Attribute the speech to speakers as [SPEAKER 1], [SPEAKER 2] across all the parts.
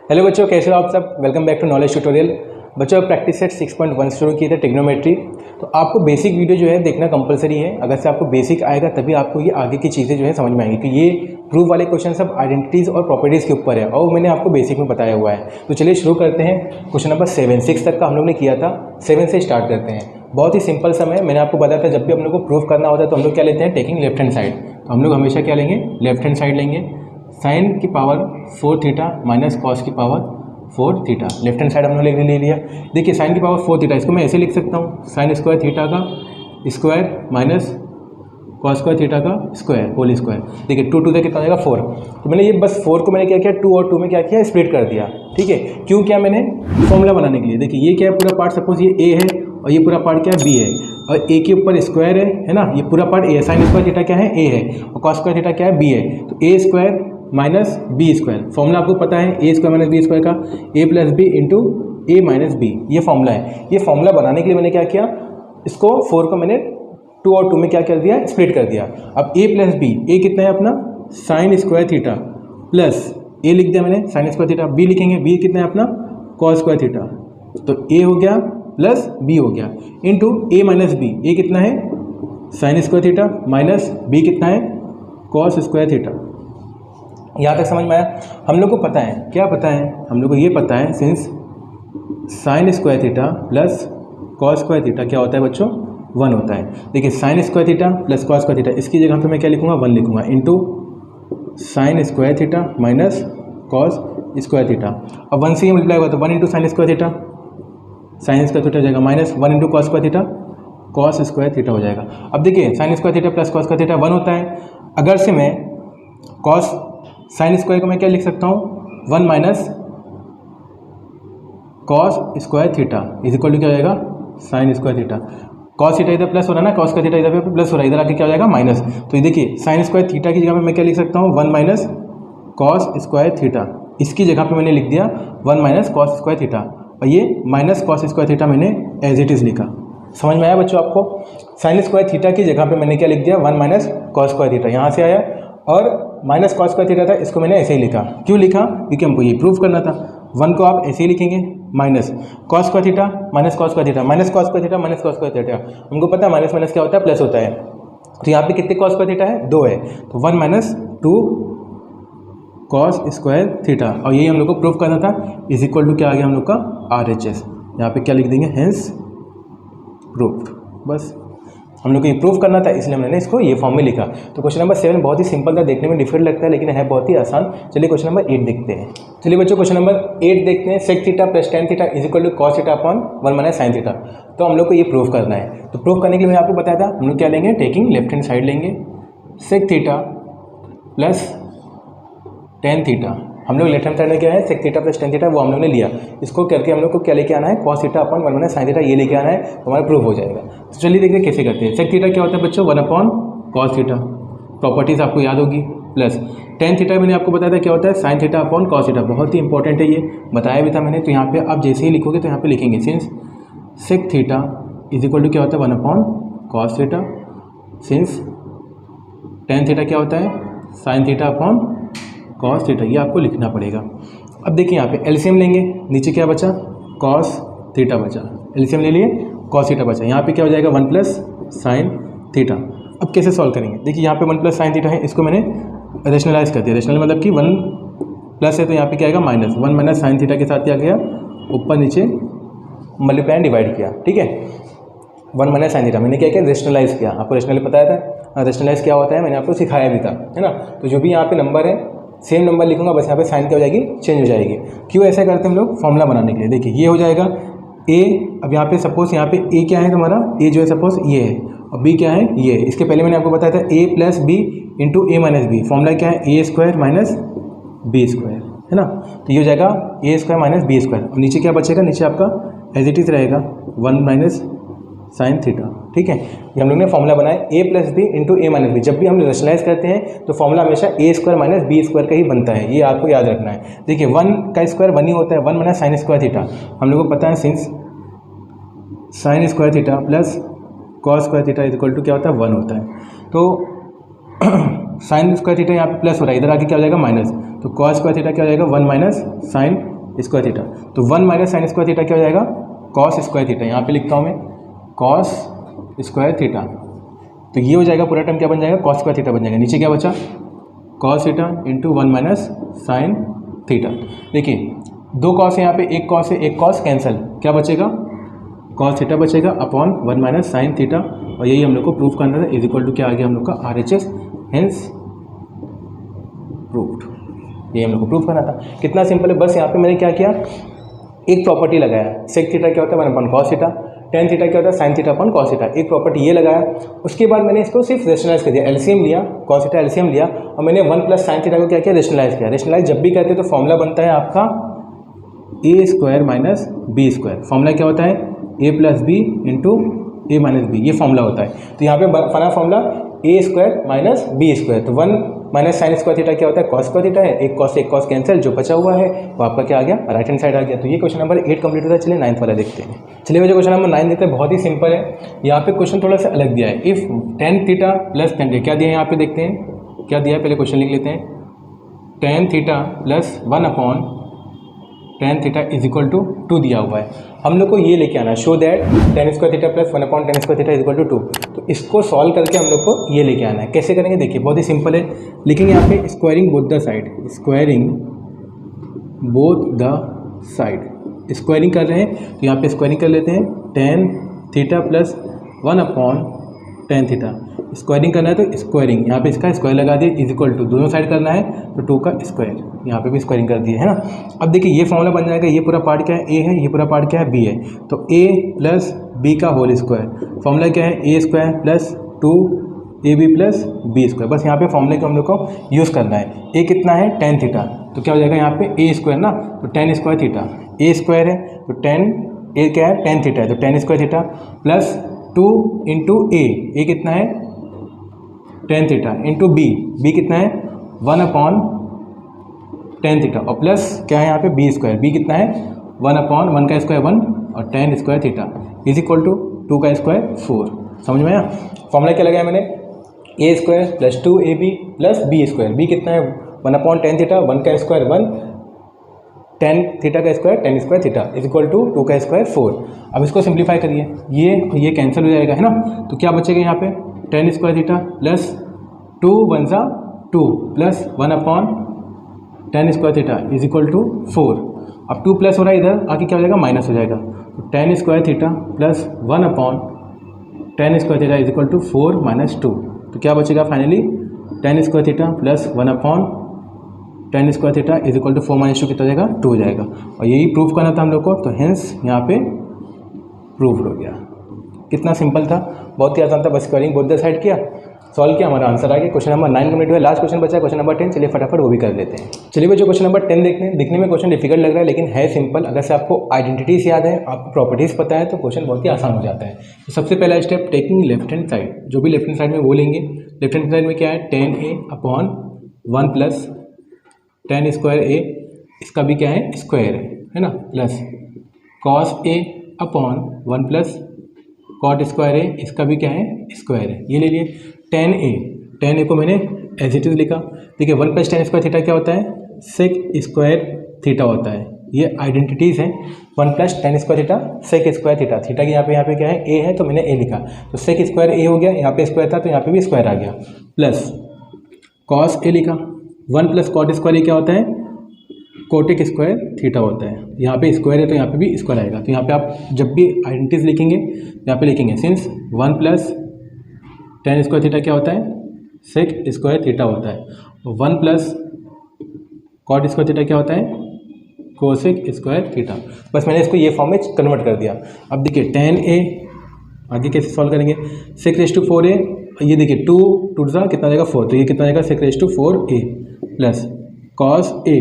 [SPEAKER 1] Hello बच्चों, कैसे हो आप सब। Welcome back to knowledge tutorial. बच्चों प्रैक्टिस सेट 6.1 शुरू किए थे ट्रिग्नोमेट्री। तो आपको बेसिक वीडियो जो है देखना कंपलसरी है। अगर से आपको बेसिक आएगा तभी आपको ये आगे की चीज़ें जो है समझ में आएंगी कि ये प्रूफ वाले क्वेश्चन सब आइडेंटिटीज़ और प्रॉपर्टीज़ के ऊपर है और मैंने आपको बेसिक में बताया हुआ है। तो चलिए शुरू करते हैं। क्वेश्चन नंबर 6 तक का हम लोग ने किया था, 7 से स्टार्ट करते हैं। बहुत ही सिंपल समय मैंने आपको बताया था, जब भी हम लोग को प्रूफ करना होता है तो हम लोग क्या लेते हैं, टेकिंग लेफ्ट हैंड साइड। तो हम लोग हमेशा क्या लेंगे, लेफ्ट हैंड साइड लेंगे। साइन की पावर 4 थीटा माइनस कॉस की power 4 theta, left hand side हम लोग ले लिया। देखिए साइन की पावर 4 थीटा, इसको मैं ऐसे लिख सकता हूँ, साइन स्क्वायर थीटा का square minus cos square theta का स्क्वायर होल स्क्वायर। देखिए 2 से कितना हो जाएगा 4। तो मैंने ये बस 4 को मैंने क्या किया, 2 और 2 में क्या किया, स्प्लिट कर दिया। ठीक है, क्यों किया मैंने, फॉर्मूला बनाने के लिए। देखिए ये क्या है, पूरा पार्ट सपोज ये ए है और ये पूरा पार्ट क्या है, बी है, और ए के ऊपर स्क्वायर है ना, ये पूरा पार्ट ए है। साइन स्क्वायर थीटा क्या है, ए है, और कॉस स्क्वायर थीटा क्या है, बी है। तो A square minus B square, formula आपको पता है, A square minus B square का, A plus B into A minus B, ये फॉर्मूला है। ये फॉर्मूला बनाने के लिए मैंने क्या किया, इसको 4 को मैंने 2 और 2 में क्या कर दिया, स्प्लिट कर दिया। अब ए प्लस बी, ए कितना है अपना साइन स्क्वायर थीटा, प्लस ए लिख दिया मैंने साइन स्क्वायर थीटा, बी लिखेंगे, बी कितना है अपना कॉस स्क्वायर थीटा। तो ए हो गया प्लस बी हो गया into A minus b, a कितना है sine square theta minus b कितना है कॉस स्क्वायर थीटा। यहाँ तक समझ में आया। हम लोग को पता है, क्या पता है, हम लोग को ये पता है, since sine square theta plus cos square theta क्या होता है बच्चों, 1 होता है। देखिए sign square theta plus cos square theta, इसकी जगह पे मैं क्या लिखूंगा, 1 लिखूंगा, into sine square theta minus cos square theta. अब 1 से ये मल्टीप्लाई होगा तो 1 into sine square theta, sign square theta हो जाएगा, minus 1 into cos square theta, cos square theta हो जाएगा। अब देखिए sign square theta plus cos square theta 1 होता है। अगर से मैं कॉस साइन स्क्वायर को मैं क्या लिख सकता हूँ, 1 minus cos square theta is equal to क्या हो जाएगा, sine square theta. Cos theta इधर प्लस हो रहा है ना, कॉस स्क्वायर थीटा इधर पे प्लस हो रहा है, इधर आके क्या हो जाएगा माइनस। तो ये देखिए साइन स्क्वायर थीटा की जगह पे मैं क्या लिख सकता हूँ, 1 माइनस कॉस स्क्वायर थीटा, इसकी जगह पे मैंने लिख दिया 1 माइनस कॉस स्क्वायर थीटा, और ये माइनस कॉस स्क्वायर थीटा मैंने एज इट इज़ लिखा। समझ में आया बच्चों आपको। साइन स्क्वायर थीटा की जगह पे मैंने क्या लिख दिया, 1 माइनस कॉस स्क्वायर थीटा, यहाँ से आया, और माइनस कॉस स्क्वायर थीटा था, इसको मैंने ऐसे ही लिखा। क्यों लिखा, क्योंकि हमको ये प्रूफ करना था। 1 को आप ऐसे ही लिखेंगे, minus cos square theta minus cos square theta, minus cos square theta minus cos square theta. हमको पता है माइनस माइनस क्या होता है, प्लस होता है। तो यहाँ पे कितने कॉस स्क्वायर थीटा है, 2 है, तो 1 माइनस 2 कॉस स्क्वायर थीटा, और यही हम लोग को प्रूफ करना था, इज इक्वल टू क्या आ गया हम लोग का RHS। यहाँ पे क्या लिख देंगे, हेंस प्रूफ्ड। बस हम लोग को ये प्रूफ करना था, इसलिए मैंने इसको ये फॉर्म में लिखा। तो क्वेश्चन नंबर 7 बहुत ही सिंपल था, देखने में डिफरेंट लगता है लेकिन है बहुत ही आसान। चलिए क्वेश्चन नंबर 8 देखते हैं। चलिए बच्चों क्वेश्चन नंबर 8 देखते हैं। Sec theta plus tan theta is equal to cos theta upon 1 minus sine theta. तो हम लोग को ये प्रूफ करना है। तो प्रूफ करने के लिए मैंने आपको बताया था, हम लोग क्या लेंगे, टेकिंग लेफ्ट हैंड साइड लेंगे। Sec theta plus tan theta, हम लोग लेफ्ट हैंड साइड में क्या है, sec theta plus tan theta, वो हम लोग ने लिया। इसको करके हम लोग को क्या लेके आना है, cos theta upon 1 minus sine theta, ये लेके आना है, तो हमारा प्रूफ हो जाएगा। तो चलिए देखते हैं कैसे करते हैं। सेक थीटा क्या होता है बच्चों, 1 अपॉन कॉस थीटा, प्रॉपर्टीज आपको याद होगी, प्लस टेन थीटा मैंने आपको बताया था क्या होता है, sine theta upon cos theta, बहुत ही इंपॉर्टेंट है, ये बताया भी था मैंने। तो यहाँ पे आप जैसे ही लिखोगे तो यहाँ पे लिखेंगे, since sec theta is equal to क्या होता है, 1 upon cos theta, since tan theta क्या होता है, sine theta upon cos theta, ये आपको लिखना पड़ेगा। अब देखिए यहाँ पे एलसीएम लेंगे, नीचे क्या बचा, कॉस थीटा बचा, एलसीएम ले लिए, कॉस थीटा बचा, यहाँ पे क्या हो जाएगा, 1 प्लस साइन थीटा। अब कैसे सॉल्व करेंगे, देखिए यहाँ पे 1 प्लस साइन थीटा है, इसको मैंने रेशनलाइज कर दिया। रेशनल मतलब कि 1 प्लस है तो यहाँ पे क्या आएगा, माइनस 1 माइनस साइन थीटा के साथ क्या गया, ऊपर नीचे मल्टीप्लाई एंड डिवाइड किया। ठीक है, 1 माइनस साइन थीटा मैंने क्या किया, रेशनलाइज किया। आपको रेशनली बताया था, रेशनलाइज क्या होता है मैंने आपको सिखाया भी था, है ना। तो जो भी यहाँ पे नंबर है सेम नंबर लिखूंगा, बस यहाँ पे साइन क्या हो जाएगी, चेंज हो जाएगी। क्यों ऐसा करते हैं हम लोग, फॉर्मूला बनाने के लिए। देखिए ये हो जाएगा ए, अब यहाँ पे सपोज यहाँ पे ए क्या है तुम्हारा, ए जो है सपोज ये है, और बी क्या है ये है। इसके पहले मैंने आपको बताया था ए प्लस बी इंटू ए माइनस बी, फॉर्मूला क्या है, A square minus B square, है ना। तो ये हो जाएगा ए स्क्वायर माइनस बी स्क्वायर, और नीचे क्या बचेगा, नीचे आपका एज इट इज रहेगा 1 माइनस साइन थीटा। ठीक है, ये हम लोग ने फॉर्मूला बनाया, ए प्लस बी इंटू ए माइनस बी। जब भी हम रेशनलाइज करते हैं तो फॉर्मूला हमेशा ए स्क्वायर माइनस बी स्क्वायर का ही बनता है, ये आपको याद रखना है। देखिए 1 का स्क्वायर 1 ही होता है, 1 माइनस साइन स्क्वायर थीटा, हम लोग को पता है, since sine square theta plus cos square theta is equal to क्या होता है, 1 होता है। तो साइन स्क्वायर थीटा यहाँ पे प्लस हो रहा है, इधर आके क्या हो जाएगा, माइनस, तो कॉस स्क्वायर थीटा क्या हो जाएगा, 1 माइनस साइन स्क्वायर थीटा। तो 1 माइनस साइन स्क्वायर थीटा क्या हो जाएगा, कॉस स्क्वायर थीटा। यहाँ पे लिखता हूँ मैं कॉस स्क्वायर थीटा। तो ये हो जाएगा पूरा टर्म क्या बन जाएगा, कॉस स्क्वायर थीटा बन जाएगा। नीचे क्या बचा, cos theta into 1 minus sine theta. देखिए 2 कॉस है यहाँ पे, एक कॉस है, एक कॉस कैंसिल, क्या बचेगा, कॉस थीटा बचेगा अपॉन 1 माइनस साइन थीटा। और यही हम लोग को प्रूफ करना था, इज इक्वल टू क्या आ गया हम लोग का RHS, हेंस प्रूव्ड। ये हम लोग को प्रूफ करना था। कितना सिंपल है, बस यहाँ पे मैंने क्या किया, एक प्रॉपर्टी लगाया। सेक थीटा क्या होता है 1 upon cos theta, ten theta क्या होता है sine theta upon cos theta. एक प्रॉपर्टी ये लगाया, उसके बाद मैंने इसको सिर्फ रेशनलाइज कर दिया, एलसीएम लिया, कॉस थीटा एलसीएम लिया और मैंने 1 प्लस साइन थीटा को क्या किया, रेशनलाइज किया। रेशनलाइज जब भी करते हैं तो फॉर्मूला बनता है आपका A square minus B square. Formula क्या होता है, A plus B into A minus B, ये फॉर्मूला होता है। तो यहाँ पे बना formula A square minus B square. तो 1 माइनस साइन स्क्वायर थीटा क्या होता है, कॉस स्क्वायर थीटा है, एक कॉस से एक कॉस कैंसिल, जो बचा हुआ है वो आपका क्या आ गया, राइट हैंड साइड आ गया। तो ये क्वेश्चन नंबर 8 कंप्लीट होता है। चलिए 9th वाला देखते हैं। चलिए बच्चों क्वेश्चन नंबर 9 देखते हैं, बहुत ही सिंपल है। यहाँ पे क्वेश्चन थोड़ा सा अलग दिया है, if ten theta plus ten, क्या दिया है यहाँ पे देखते हैं, क्या दिया है पहले क्वेश्चन लिख लेते हैं। Tan theta plus 1 upon tan theta is equal to 2 दिया हुआ है। हम लोग को ये लेके आना है, show that tan square theta plus 1 upon tan square theta is equal to 2। तो इसको सॉल्व करके हम लोग को ये लेके आना है। कैसे करेंगे देखिए, बहुत ही सिंपल है। लिखेंगे यहाँ पे squaring both the side, squaring both the side. Squaring कर रहे हैं तो यहाँ पे स्क्वायरिंग कर लेते हैं, tan theta plus 1 upon tan theta. Squaring करना है तो स्क्वायरिंग, यहाँ पे इसका स्क्वायर लगा दिए, इज इक्वल टू दोनों साइड करना है तो 2 का स्क्वायर, यहाँ पे भी स्क्वायरिंग कर दिए है ना। अब देखिए ये फॉर्मूला बन जाएगा, ये पूरा पार्ट क्या है, ए है, ये पूरा पार्ट क्या है, बी है। तो ए प्लस बी का होल स्क्वायर, फॉर्मूला क्या है, A square plus 2ab plus B square. बस यहाँ पे फॉर्मूले को हम लोग को यूज़ करना है। ए कितना है, टेन थीटा, तो क्या हो जाएगा यहाँ पे ए स्क्वायर ना, तो टेन स्क्वायर थीटा, ए स्क्वायर है तो टेन, ए क्या है टेन थीटा है तो tan square theta plus 2 into A कितना है टेन थीटा इंटू बी कितना है 1 अपॉन टेन थीटा और प्लस क्या है यहाँ पे बी स्क्वायर, बी कितना है 1 अपॉन 1 का स्क्वायर 1 और tan square theta is equal to 2 का स्क्वायर 4। समझ में आया। फॉर्मूला क्या लगाया मैंने, A square plus 2ab plus B square, B कितना है 1 अपॉन टेन थीटा, 1 का स्क्वायर 1, टेन थीटा का square tan square theta is equal to 2 का स्क्वायर 4। अब इसको सिंप्लीफाई करिए, ये कैंसिल हो जाएगा है ना। तो क्या बचेगा यहाँ पे, टेन स्क्वायर थीटा प्लस 2 1 सा 2 plus 1 upon tan square theta is equal to 4। अब 2 प्लस हो रहा है, इधर आके क्या हो जाएगा, माइनस हो जाएगा। तो tan square theta plus 1 upon tan square theta is equal to 4 minus 2। तो क्या बचेगा finally, tan square theta plus 1 upon tan square theta is equal to 4 minus 2 कितना हो जाएगा, 2 हो जाएगा। और यही प्रूफ करना था हम लोग को, तो हेंस यहाँ पे प्रूफ हो गया। कितना सिंपल था, बहुत ही आसान था। बस स्क्वायरिंग बोथ द साइड किया, सॉल्व किया, हमारा आंसर आ गया। क्वेश्चन नंबर 9 कंप्लीट हुआ। लास्ट क्वेश्चन बचा है क्वेश्चन नंबर 10, चलिए फटाफट वो भी कर लेते हैं। चलिए बच्चों क्वेश्चन नंबर 10 देखते हैं। दिखने में क्वेश्चन डिफिकल्ट लग रहा है लेकिन है सिंपल। अगर से आपको आइडेंटिटीज याद है, आपको प्रॉपर्टीज़ पता है तो क्वेश्चन बहुत ही आसान हो जाता है। तो सबसे पहला step, taking left hand side, जो भी लेफ्ट हैंड साइड में वो लेंगे। लेफ्ट हैंड साइड में क्या है, टेन ए अपॉन 1 प्लस टेन स्क्वायर ए, इसका भी क्या है स्क्वायर है ना, प्लस कॉस ए अपॉन 1 प्लस कॉट स्क्वायर ए, इसका भी क्या है स्क्वायर है, ये ले लिए। टेन ए को मैंने एज इट इज लिखा। देखिए 1 प्लस टेन स्क्वायर थीटा क्या होता है, सेक स्क्वायर थीटा होता है। ये आइडेंटिटीज़ हैं, 1 plus tan square theta sec square theta, theta की यहाँ पे क्या है ए है तो मैंने ए लिखा, तो सेक स्क्वायर ए हो गया, यहाँ पे स्क्वायर था तो यहाँ पे भी स्क्वायर आ गया, प्लस कॉस ए लिखा। 1 प्लस कॉट स्क्वायर ए क्या होता है, कोटिक स्क्वायर थीटा होता है। यहाँ पे स्क्वायर है तो यहाँ पे भी स्क्वायर आएगा। तो यहाँ पे आप जब भी आइडेंटिटीज लिखेंगे यहाँ पे लिखेंगे since 1 plus tan square theta क्या होता है, सेक स्क्वायर थीटा होता है। 1 प्लस कॉट स्क्वायर थीटा क्या होता है, कोसेक स्क्वायर थीटा। बस मैंने इसको ये फॉर्म में कन्वर्ट कर दिया। अब देखिए टेन ए आगे कैसे सॉल्व करेंगे, सेक रेस टू 4 ए, ये देखिए 2 टू ज़ा कितना जाएगा 4, तो ये कितना जाएगा sec raise to 4 A plus cos a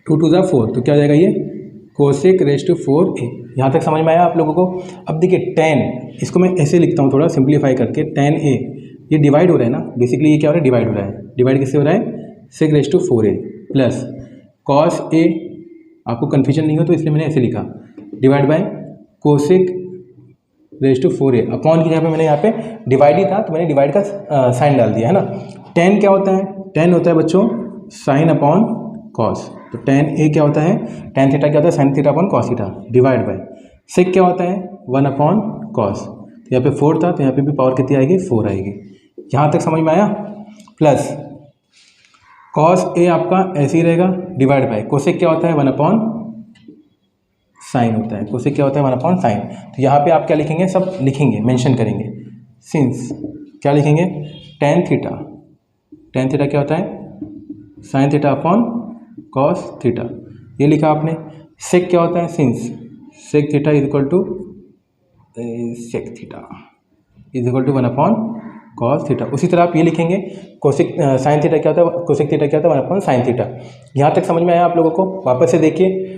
[SPEAKER 1] 2 to ज़ा 4, तो क्या हो जाएगा ये कोसेक रेस टू 4 ए। यहाँ तक समझ में आया आप लोगों को। अब देखिए टेन, इसको मैं ऐसे लिखता हूँ थोड़ा सिंप्लीफाई करके, टेन ए, ये डिवाइड हो रहा है ना, बेसिकली ये क्या हो रहा है, डिवाइड हो रहा है। डिवाइड किससे हो रहा है, sec raise to 4 A plus cos A, आपको कन्फ्यूजन नहीं हो तो इसलिए मैंने ऐसे लिखा, divide by cosec raise to 4 A upon की जगह पे मैंने यहाँ पे डिवाइड ही था तो मैंने डिवाइड का साइन डाल दिया है ना। टेन क्या होता है, टेन होता है बच्चों साइन अपॉन कॉस। तो टेन ए क्या होता है, टेन थीटा क्या होता है, sine theta upon cos theta divide by sec क्या होता है, 1 अपॉन कॉस। तो यहाँ पे 4 था तो यहाँ पे भी पावर कितनी आएगी, 4 आएगी। यहाँ तक समझ में आया। प्लस कॉस ए आपका ऐसे ही रहेगा डिवाइड बाय कोसेक क्या होता है, 1 अपॉन साइन होता है। कोसेक क्या होता है, 1 अपॉन साइन। तो यहाँ पे आप क्या लिखेंगे, सब लिखेंगे, मेंशन करेंगे। सिंस क्या लिखेंगे, टेन थीटा क्या होता है, sine theta upon cos theta, ये लिखा आपने। सेक क्या होता है, since sec theta is equal to sec theta is equal to 1 upon cos theta. उसी तरह आप ये लिखेंगे, कोसेक साइन थीटा क्या होता है, कोसेक थीटा क्या होता है, 1 अपॉन साइन थीटा। यहाँ तक समझ में आया आप लोगों को। वापस से देखिए,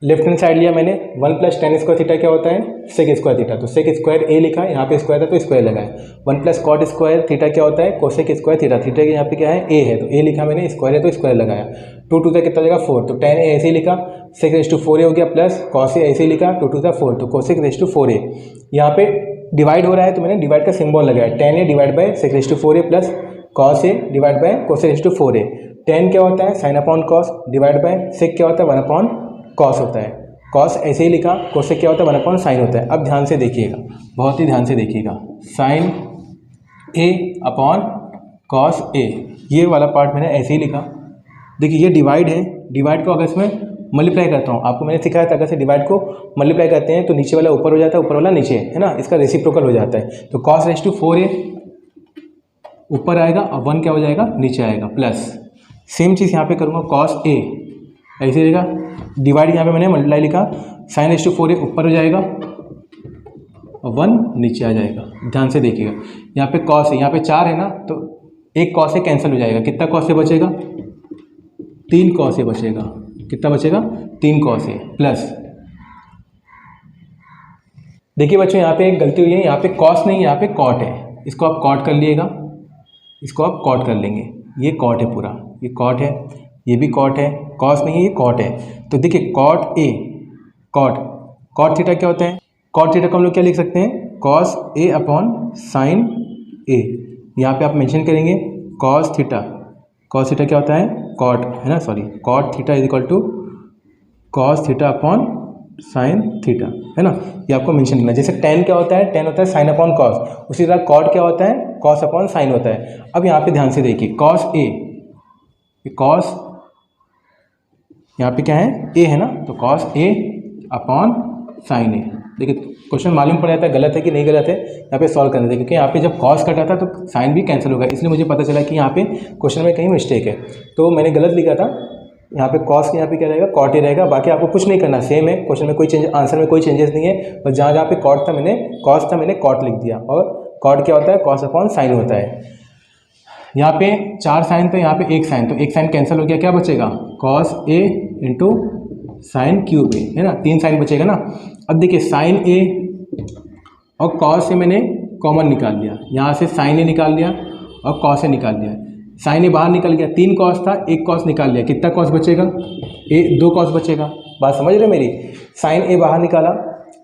[SPEAKER 1] लेफ्ट हैंड साइड लिया मैंने, 1 प्लस टेन स्क्वायर थीटा क्या होता है, सेक स्क्वायर थीटा। तो सेक स्क्वायर ए लिखा है, यहाँ पे स्क्वायर था तो स्क्वायर लगाया। 1 प्लस कॉट स्क्वायर थीटा क्या होता है, कोसेक स्क्वायर थीटा। थीटा के यहाँ पे क्या है, ए है तो ए लिखा मैंने, स्क्वायर है तो स्क्वायर लगाया। 2 2 कितना हो जाएगा 4, तो टेन ए ऐसे ही लिखा, सेक रेस टू 4 ए हो गया, प्लस कॉस ए ऐसे ही लिखा, 2 2 4, तो कोसेक रेस टू 4 ए। यहाँ पे डिवाइड हो रहा है तो मैंने डिवाइड का सिंबल लगाया, tan A divide by sec raise to 4 A plus cos A divide by cosec raise to 4 A. Tan क्या होता है, sine upon cos divide by sec क्या होता है, 1 अपॉन कॉस होता है। कॉस ऐसे ही लिखा, कोसेक क्या होता है, 1 अपॉन साइन होता है। अब ध्यान से देखिएगा, बहुत ही ध्यान से देखिएगा, sign A upon cos A, ये वाला पार्ट मैंने ऐसे ही लिखा। देखिए ये डिवाइड है, डिवाइड को अगर इसमें मल्टीप्लाई करता हूँ, आपको मैंने सिखाया था अगर से डिवाइड को मल्टीप्लाई करते हैं तो नीचे वाला ऊपर हो जाता है, ऊपर वाला नीचे, है ना, इसका रेसिप्रोकल हो जाता है। तो कॉस रेस टू 4 ए ऊपर आएगा और 1 क्या हो जाएगा, नीचे आएगा, प्लस सेम चीज़ यहाँ पे करूँगा, कॉस ए ऐसे रहेगा, डिवाइड यहाँ पे मैंने मल्टीप्लाई लिखा, साइन रेस टू 4 ए ऊपर हो जाएगा और 1 नीचे आ जाएगा। ध्यान से देखिएगा, यहाँ पे कॉस है, यहाँ पे 4 है ना, तो एक कॉस से कैंसिल हो जाएगा, कितना कॉस से बचेगा, 3 कॉस से बचेगा। कितना बचेगा, 3 कॉस से, प्लस देखिए बच्चों यहाँ पे एक गलती हुई है, यहाँ पे कॉस नहीं, यहाँ पे कॉट है, इसको आप कॉट कर लिएगा, इसको आप कॉट कर लेंगे, ये कॉट है पूरा, ये कॉट है, ये भी कॉट है, कॉस नहीं है, ये कॉट है। तो देखिए कॉट ए, कॉट थीटा क्या होता है, कॉट थीटा को हम लोग क्या लिख सकते हैं, कॉस ए अपॉन साइन ए। यहाँ पे आप मेंशन करेंगे कॉस थीटा क्या होता है, कॉट है ना, sorry, cot theta is equal to cos theta upon sine theta, है ना, ये आपको मेंशन करना है। जैसे टेन क्या होता है, टेन होता है साइन अपॉन कॉस, उसी तरह कॉट क्या होता है, कॉस अपॉन साइन होता है। अब यहाँ पे ध्यान से देखिए, कॉस ए, कॉस यहाँ पे क्या है, ए है ना, तो कॉस ए अपॉन साइन ए। देखिए क्वेश्चन मालूम पड़ जाता है गलत है कि नहीं गलत है, यहाँ पे सॉल्व करने दें, क्योंकि यहाँ पे जब कॉस कटा था तो साइन भी कैंसिल होगा, इसलिए मुझे पता चला कि यहाँ पे क्वेश्चन में कहीं मिस्टेक है, तो मैंने गलत लिखा था। यहाँ पे कॉस यहाँ पे क्या रहेगा, कॉट ही रहेगा, बाकी आपको कुछ नहीं करना, सेम है क्वेश्चन में, कोई चेंज, आंसर में कोई चेंजेस नहीं है, बस जहाँ जहाँ पे कॉट था मैंने कॉस था मैंने कॉट लिख दिया, और कॉट क्या होता है, कॉस अपॉन साइन होता है। यहाँ पे 4 साइन तो यहाँ पे 1 साइन, तो 1 साइन कैंसिल हो गया, क्या बचेगा, cos A into sine cube ए, है ना, 3 साइन बचेगा ना। अब देखिए साइन ए और कॉस से मैंने कॉमन निकाल लिया, यहाँ से साइन ए निकाल लिया और कॉस ए निकाल लिया, साइन ए बाहर निकल गया, 3 कॉस था, 1 कॉस निकाल लिया, कितना कॉस बचेगा, 2 कॉस बचेगा। बात समझ रहे मेरी, साइन ए बाहर निकाला,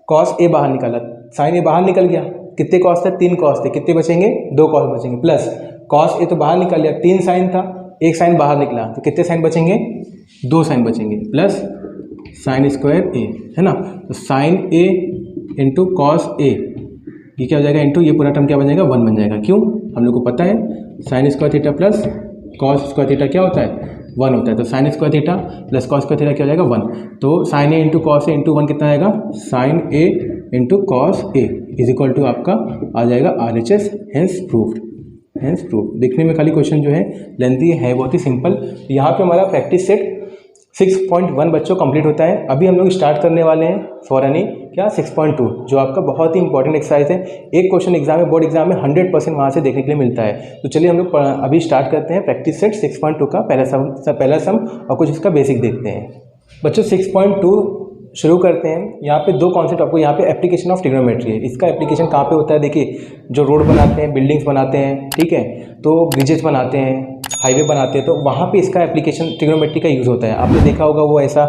[SPEAKER 1] कॉस ए बाहर निकाला, साइन ए बाहर निकल गया, कितने कॉस थे, 3 कॉस थे, कितने बचेंगे, 2 कॉस बचेंगे, प्लस कॉस ए तो बाहर निकाल लिया, 3 साइन था, 1 साइन बाहर निकला, तो कितने साइन बचेंगे, 2 साइन बचेंगे, प्लस साइन स्क्वायर ए, है ना। तो साइन ए इंटू कॉस ए, ये क्या हो जाएगा, इंटू ये पूरा टर्म क्या बन जाएगा, 1 बन जाएगा। क्यों, हम लोग को पता है sine square theta plus cos square theta क्या होता है, 1 होता है। तो sine square theta plus cos square theta क्या हो जाएगा, 1। तो sine A into cos A into 1 कितना आएगा, sine A into cos A is equal to आपका आ जाएगा RHS, hence proofed, hence proof. देखने में खाली क्वेश्चन जो है लेंथी है, बहुत ही सिंपल। यहाँ पे हमारा प्रैक्टिस सेट 6.1 बच्चों कंप्लीट होता है। अभी हम लोग स्टार्ट करने वाले हैं फॉर यानी क्या 6.2, जो आपका बहुत ही इंपॉर्टेंट एक्सरसाइज है। एक क्वेश्चन एग्जाम में, बोर्ड एग्जाम में 100% वहाँ से देखने के लिए मिलता है। तो चलिए हम लोग अभी स्टार्ट करते हैं प्रैक्टिस सेट 6.2 का पहला सम और कुछ इसका बेसिक देखते हैं। बच्चों 6.2 शुरू करते हैं। यहाँ पे 2 कॉन्सेप्ट आपको, यहाँ पे एप्लीकेशन ऑफ ट्रिग्नोमेट्री है। इसका एप्लीकेशन कहाँ पे होता है, देखिए जो रोड बनाते हैं, बिल्डिंग्स बनाते हैं, ठीक है, तो ब्रिजेस बनाते हैं, हाईवे बनाते हैं तो वहाँ पे इसका एप्लीकेशन ट्रिग्नोमेट्री का यूज़ होता है। आपने देखा होगा वो ऐसा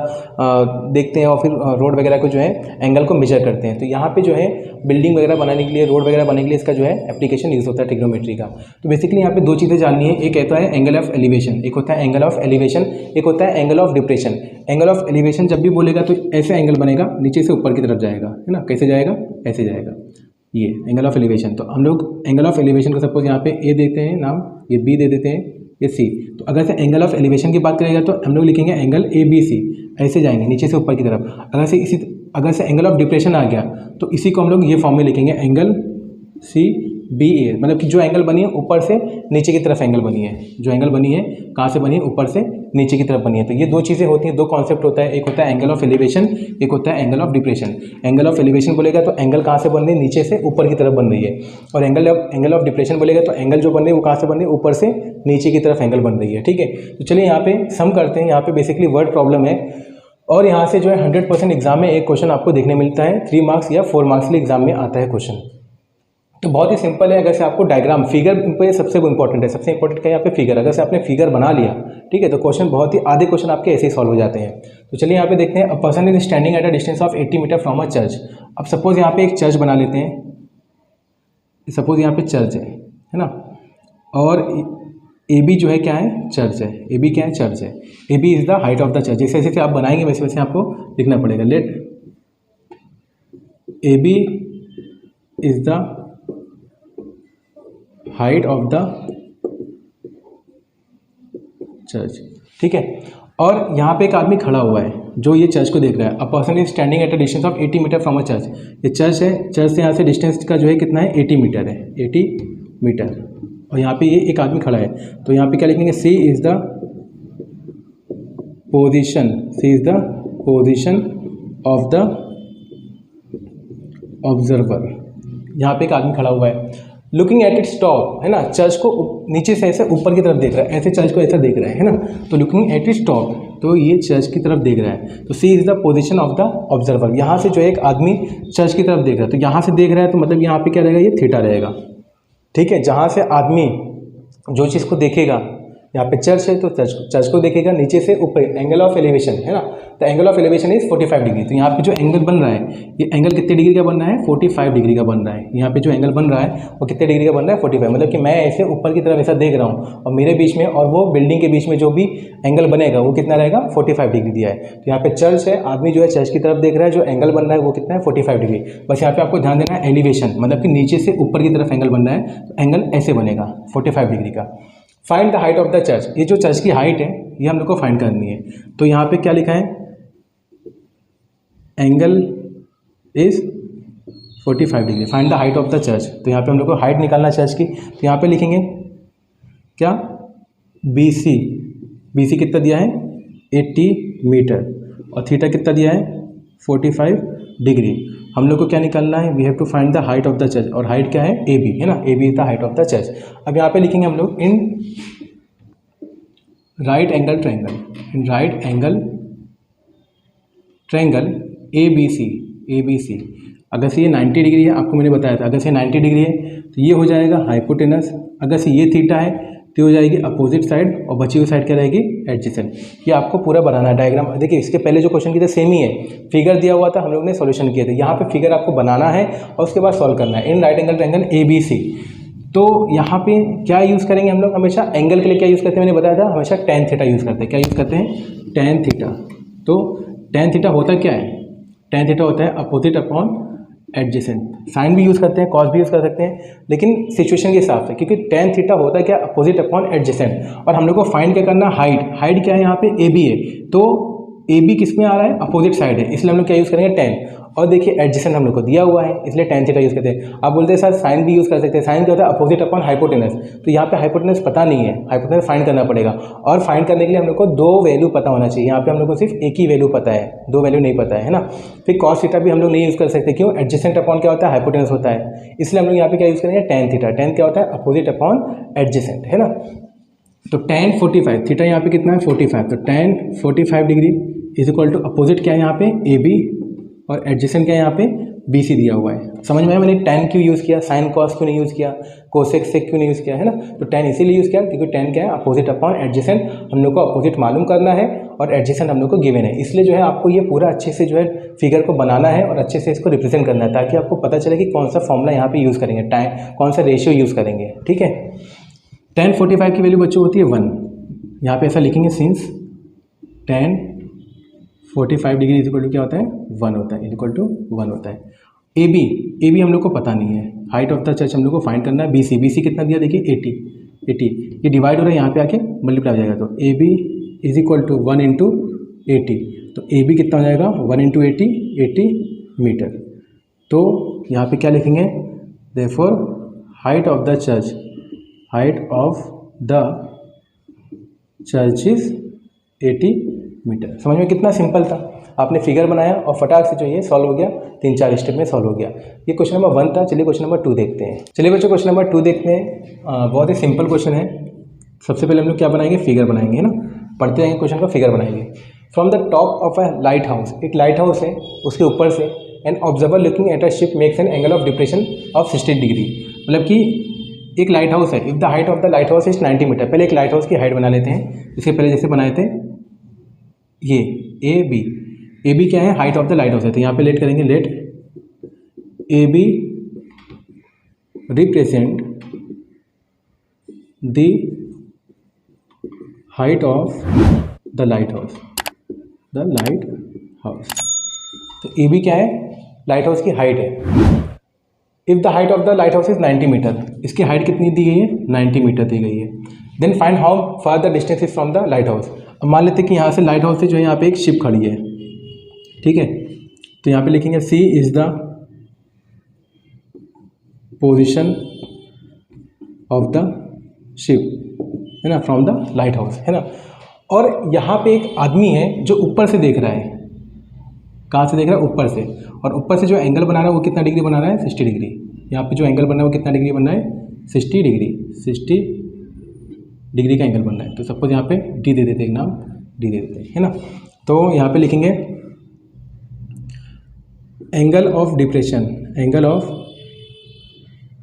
[SPEAKER 1] देखते हैं और फिर रोड वगैरह को जो है एंगल को मेजर करते हैं। तो यहाँ पे जो है बिल्डिंग वगैरह बनाने के लिए, रोड वगैरह बनाने के लिए इसका जो है एप्लीकेशन यूज़ होता है ट्रिग्नोमेट्री का। तो बेसिकली यहाँ पे दो चीज़ें जाननी है, एक कहता है एंगल ऑफ एलिवेशन, एक होता है एंगल ऑफ एलिवेशन, एक होता है angle of depression. Angle of elevation जब भी बोलेगा तो ऐसे एंगल बनेगा, नीचे से ऊपर की तरफ जाएगा, है ना। कैसे जाएगा? ऐसे जाएगा, ये एंगल ऑफ एलिवेशन। तो हम लोग एंगल ऑफ एलिवेशन को सपोज यहाँ पे ए देते हैं नाम, ये बी दे देते हैं, ये सी। तो अगर से एंगल ऑफ एलिवेशन की बात करेगा तो हम लोग लिखेंगे एंगल ए बी सी, ऐसे जाएंगे नीचे से ऊपर की तरफ। अगर से एंगल ऑफ डिप्रेशन आ गया तो इसी को हम लोग ये फॉर्म में लिखेंगे एंगल सी बी ए, मतलब कि जो एंगल बनी है ऊपर से नीचे की तरफ एंगल बनी है, जो एंगल बनी है कहाँ से बनी है? ऊपर से नीचे की तरफ बनी है। तो ये दो चीज़ें होती हैं, दो कॉन्सेप्ट होता है, एक होता है एंगल ऑफ एलिवेशन, एक होता है angle of depression. Angle of elevation बोलेगा तो एंगल कहाँ से बन रही है? नीचे से ऊपर की तरफ बन रही है। और एंगल ऑफ डिप्रेशन बोलेगा तो एंगल जो बन रही है वो कहाँ से बन रही है? ऊपर से नीचे की तरफ एंगल बन रही है, ठीक है। तो चलिए यहाँ पे सम करते हैं। यहाँ पे बेसिकली वर्ड प्रॉब्लम है और यहाँ से जो है 100% एग्जाम में एक क्वेश्चन आपको देखने मिलता है, 3 मार्क्स या 4 मार्क्स के एग्जाम में आता है क्वेश्चन। तो बहुत ही सिंपल है। अगर से आपको डायग्राम, फिगर पे सबसे इंपॉर्टेंट है, सबसे इंपॉर्टेंट क्या है यहाँ पे? फिगर। अगर से आपने फिगर बना लिया, ठीक है, तो क्वेश्चन बहुत ही, आधे क्वेश्चन आपके ऐसे ही सॉल्व हो जाते हैं। तो चलिए यहाँ पे देखते हैं। A person is standing at a distance of 80 metre from a church. अब सपोज यहाँ पे एक चर्च बना लेते हैं, सपोज यहाँ पे चर्च है ना, और ए बी जो है क्या है? चर्च है। ए बी क्या है? चर्च है। A B is the height of the church. जैसे जैसे आप बनाएंगे वैसे वैसे आपको लिखना पड़ेगा। Let A B is the height of the church, ठीक है। और यहाँ पे एक आदमी खड़ा हुआ है जो ये चर्च को देख रहा है। A person is standing at a distance of 80 metre from a church. ये चर्च है, चर्च से यहाँ से डिस्टेंस का जो है कितना है? 80 मीटर है, 80 मीटर। और यहाँ पे ये एक आदमी खड़ा है, तो यहाँ पे क्या लिखेंगे? C is the position, C is the position of the observer. यहाँ पे एक आदमी खड़ा हुआ है, लुकिंग एट इट्स टॉप, है ना। चर्च को नीचे से ऐसे ऊपर की तरफ देख रहा है, ऐसे चर्च को ऐसा देख रहा है ना। तो लुकिंग एट इट्स टॉप, तो ये चर्च की तरफ देख रहा है। तो C is the position of the observer. यहाँ से जो एक आदमी चर्च की तरफ देख रहा है, तो यहाँ से देख रहा है तो मतलब यहाँ पे क्या रहेगा? ये थीटा रहेगा, ठीक है। जहाँ से आदमी जो चीज़ को देखेगा, यहाँ पे चर्च है तो चर्च को देखेगा नीचे से ऊपर, एंगल ऑफ एलिवेशन, है ना। तो angle of elevation is 45 degree. तो यहाँ पे जो एंगल बन रहा है, ये एंगल कितने डिग्री का बन रहा है? 45 डिग्री का बन रहा है। यहाँ पे जो एंगल बन रहा है वो कितने डिग्री का बन रहा है? 45। मतलब कि मैं ऐसे ऊपर की तरफ ऐसा देख रहा हूँ और मेरे बीच में और वो बिल्डिंग के बीच में जो भी एंगल बनेगा वो कितना रहेगा? 45 डिग्री दिया है। तो यहाँ पे चर्च है, आदमी जो है चर्च की तरफ देख रहा है, जो एंगल बन रहा है वो कितना है? 45 डिग्री। बस यहाँ पे आपको ध्यान देना है एलिवेशन, मतलब कि नीचे से ऊपर की तरफ एंगल बन रहा है, तो एंगल ऐसे बनेगा 45 डिग्री का। Find the height of the church. ये जो चर्च की हाइट है ये हम लोग को फाइंड करनी है। तो यहाँ पे क्या लिखा है? Angle is 45 degree. Find the height of the church. तो यहाँ पे हम लोग को हाइट निकालना है चर्च की। तो यहाँ पे लिखेंगे क्या? B C. बी सी कितना दिया है? 80 मीटर। और थीटा कितना दिया है? 45 डिग्री। हम लोग को क्या निकालना है? We have to find the height of the church. और हाइट क्या है? ए बी, है ना। A B is the height of the church. अब यहाँ पे लिखेंगे हम लोग in right angle triangle, in right angle triangle A B C, A B C. अगर से ये 90 डिग्री है, आपको मैंने बताया था, अगर से 90 डिग्री है तो ये हो जाएगा हाइपोटेनस। अगर से ये थीटा है तो हो जाएगी अपोजिट साइड, और बची हुई साइड क्या रहेगी? एडजेसेंट। ये आपको पूरा बनाना है डायग्राम। देखिए इसके पहले जो क्वेश्चन की था सेम ही है, फिगर दिया हुआ था, हम लोग ने सॉल्यूशन किए थे। यहाँ पे फिगर आपको बनाना है और उसके बाद सॉल्व करना है। In right angle triangle A B C. तो यहाँ पे क्या यूज़ करेंगे हम लोग? हमेशा एंगल के लिए क्या यूज़ करते हैं? मैंने बताया था, हमेशा टेन थीटा यूज़ करते हैं। क्या यूज़ करते हैं? Tan theta. तो टेन थीटा होता क्या है? टेन थीटा होता है अपोजिट अपॉन एडजेसेंट। साइन भी यूज़ करते हैं, कॉस भी यूज़ कर सकते हैं, लेकिन सिचुएशन के हिसाब से, क्योंकि टेन थीटा होता है क्या? Opposite upon adjacent. और हम लोग को फाइंड क्या करना? हाइट। हाइट क्या है? यहाँ पे ए बी है, तो ए बी किस में आ रहा है? अपोजिट साइड है, इसलिए हम लोग क्या यूज़ करेंगे? टेन। और देखिए एडजेसेंट हम लोग को दिया हुआ है, इसलिए टेन थीटा यूज़ करते हैं। आप बोलते हैं सर साइन भी यूज़ कर सकते हैं। साइन क्या होता है? Opposite upon hypotenuse. तो यहाँ पे हाइपोटेनस पता नहीं है, हाइपोटेनस फाइंड करना पड़ेगा। और फाइंड करने के लिए हम लोग को दो वैल्यू पता होना चाहिए। यहाँ पे हम लोग को सिर्फ एक ही वैल्यू पता है, दो वैल्यू नहीं पता है ना। फिर कॉस थीटा भी हम लोग नहीं यूज़ कर सकते, क्यों? एडजेसेंट अपॉन क्या होता है? हाइपोटेनस होता है, इसलिए हम लोग यहाँ पे क्या यूज़ करेंगे? Tan theta. टेन क्या होता है? अपोजिट अपॉन एडजेसेंट, है ना। तो टेन 45, थीटा यहाँ पे कितना है? 45। तो tan 45 degree is equal to opposite क्या है यहाँ पे? ए बी, और एडजेसेंट क्या है यहाँ पे? बी सी दिया हुआ है। समझ में आया मैंने टेन क्यों यूज़ किया, साइन कॉस क्यों नहीं यूज़ किया? कोसेक से क्यों नहीं यूज़ किया है ना, तो tan इसीलिए यूज़ किया क्योंकि tan क्या है, अपोजिट अपॉन एडजेसेंट, हम लोग को अपोजिट मालूम करना है और एडजेसेंट हम लोग को गिवन है, इसलिए जो है आपको ये पूरा अच्छे से जो है फिगर को बनाना है और अच्छे से इसको रिप्रेजेंट करना है ताकि आपको पता चले कि कौन सा फॉर्मूला यहाँ पे यूज़ करेंगे, टाइम कौन सा रेशियो यूज़ करेंगे। ठीक है, tan 45 की वैल्यू बच्चों होती है 1, यहाँ पे ऐसा लिखेंगे since tan 45 degree is equal to क्या होता है 1 होता है, इज इक्वल टू 1 होता है। ए बी हम लोग को पता नहीं है, हाइट ऑफ द चर्च हम लोग को फाइंड करना है। बी सी कितना दिया देखिए 80, ये डिवाइड हो रहा है यहाँ पे आके मल्टीप्लाई हो जाएगा, तो A B is equal to 1 into 80, तो ए बी कितना हो जाएगा 1 इंटू 80 मीटर। तो यहाँ पे क्या लिखेंगे, therefore height of the church is 80 metre. समझ में कितना सिंपल था, आपने फिगर बनाया और फटाक से जो ये सॉल्व हो गया, 3-4 स्टेप में सॉल्व हो गया। ये क्वेश्चन नंबर 1 था। चलिए क्वेश्चन नंबर 2 देखते हैं। चलिए बच्चों क्वेश्चन नंबर 2 देखते हैं। बहुत ही सिंपल क्वेश्चन है। सबसे पहले हम लोग क्या बनाएंगे, फिगर बनाएंगे, है ना, पढ़ते जाएंगे क्वेश्चन का, फिगर बनाएंगे। From the top of a lighthouse, एक लाइट हाउस है, उसके ऊपर से an observer looking at a ship makes an angle of depression of 60 degree. मतलब कि एक लाइट हाउस है, if the height of the lighthouse is 90 metre. पहले एक लाइट हाउस की हाइट बना लेते हैं। इसके पहले जैसे बनाए थे ये ए बी क्या है, height of the lighthouse है, तो यहाँ पे लेट करेंगे, let A B represent the height of the lighthouse, तो ए बी क्या है, लाइट हाउस की हाइट है। If the height of the lighthouse is 90 metre, इसकी हाइट कितनी दी गई है, 90 मीटर दी गई है। Then find how far the distance is from the lighthouse. अब मान लेते हैं कि यहाँ से लाइट हाउस से जो है यहाँ पे एक शिप खड़ी है, ठीक है, तो यहाँ पे लिखेंगे C is the position of the ship, है ना, फ्रॉम द लाइट हाउस, है ना। और यहाँ पे एक आदमी है जो ऊपर से देख रहा है, कहाँ से देख रहा है, ऊपर से, और ऊपर से जो एंगल बना रहा है वो कितना डिग्री बना रहा है, 60 डिग्री। यहाँ पे जो एंगल बन रहा है वो कितना डिग्री बन रहा है, 60 डिग्री का एंगल बन रहा है। तो सपोज यहाँ पे डी दे देते हैं, एक नाम डी दे देते हैं, है ना। तो यहाँ पे लिखेंगे एंगल ऑफ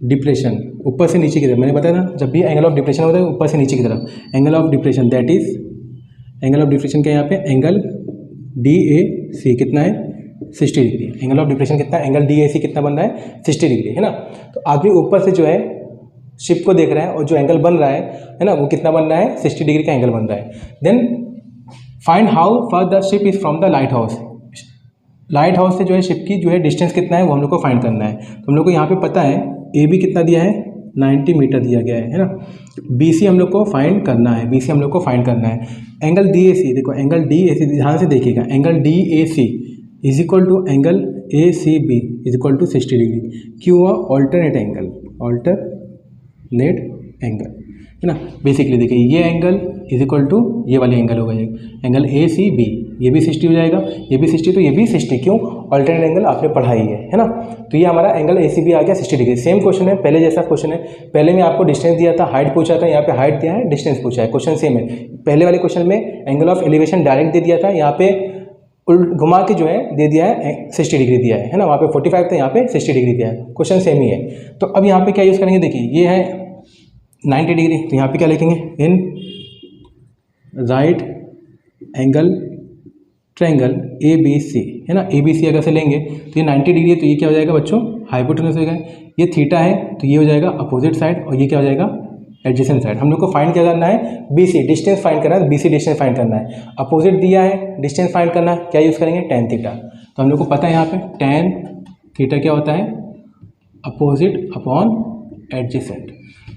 [SPEAKER 1] डिप्रेशन, ऊपर से नीचे की तरफ। मैंने बताया ना, जब भी एंगल ऑफ डिप्रेशन होता है ऊपर से नीचे की तरफ, angle of depression that is, angle of depression क्या है यहाँ पे, एंगल डी ए सी कितना है, 60 डिग्री। एंगल ऑफ डिप्रेशन कितना है, एंगल डी ए सी कितना बन रहा है, 60 डिग्री, है ना। तो आदमी ऊपर से जो है शिप को देख रहा है और जो एंगल बन रहा है ना, वो कितना बन रहा है, 60 डिग्री का एंगल बन रहा है। Then find how far the ship is from the lighthouse. Lighthouse से जो है शिप की जो है डिस्टेंस कितना है वो हम लोग को फाइंड करना है। तो हम लोग को यहाँ पे पता है ए बी कितना दिया है, 90 मीटर दिया गया है ना। बी सी हम लोग को फाइंड करना है, एंगल डी ए सी, देखो एंगल डी ए सी ध्यान से देखिएगा, angle D A C is equal to angle A C B is equal to 60 degree. क्यों हुआ, ऑल्टरनेट एंगल, है ना। बेसिकली देखिए ये एंगल इज इक्वल टू ये वाले एंगल होगा, एंगल ए सी बी, ये भी 60 हो जाएगा, ये भी 60, तो ये भी 60। क्यों, ऑल्टरनेट एंगल आपने पढ़ा ही है ना। तो ये हमारा एंगल ए सी बी आ गया 60 डिग्री। सेम क्वेश्चन है, पहले जैसा क्वेश्चन है। पहले में आपको डिस्टेंस दिया था, हाइट पूछा था, यहाँ पे हाइट दिया है, डिस्टेंस पूछा है, क्वेश्चन सेम है। पहले वाले क्वेश्चन में एंगल ऑफ एलिवेशन डायरेक्ट दे दिया था, यहाँ पे घुमा के जो है दे दिया है 60 डिग्री दिया है ना। वहाँ पे 45 था, यहाँ पे 60 डिग्री दिया है, क्वेश्चन सेम ही है। तो अब यहाँ पे क्या यूज़ करेंगे, देखिए ये है 90 डिग्री, तो यहाँ पे क्या लिखेंगे, in right angle triangle A B C, है ना। ए बी सी अगर से लेंगे तो ये 90 डिग्री है, तो ये क्या हो जाएगा बच्चों, हाइपोटेनस हो जाएगा। ये थीटा है तो ये हो जाएगा अपोजिट साइड, और ये क्या हो जाएगा, एडजेसेंट साइड। हम लोग को फाइंड क्या करना है, बी सी डिस्टेंस फाइंड करना है, बी सी डिस्टेंस फाइंड करना है। अपोजिट दिया है, डिस्टेंस फाइंड करना है, क्या यूज़ करेंगे, टेन थीटा। तो हम लोग को पता है यहाँ पे टेन थीटा क्या होता है, opposite upon adjacent.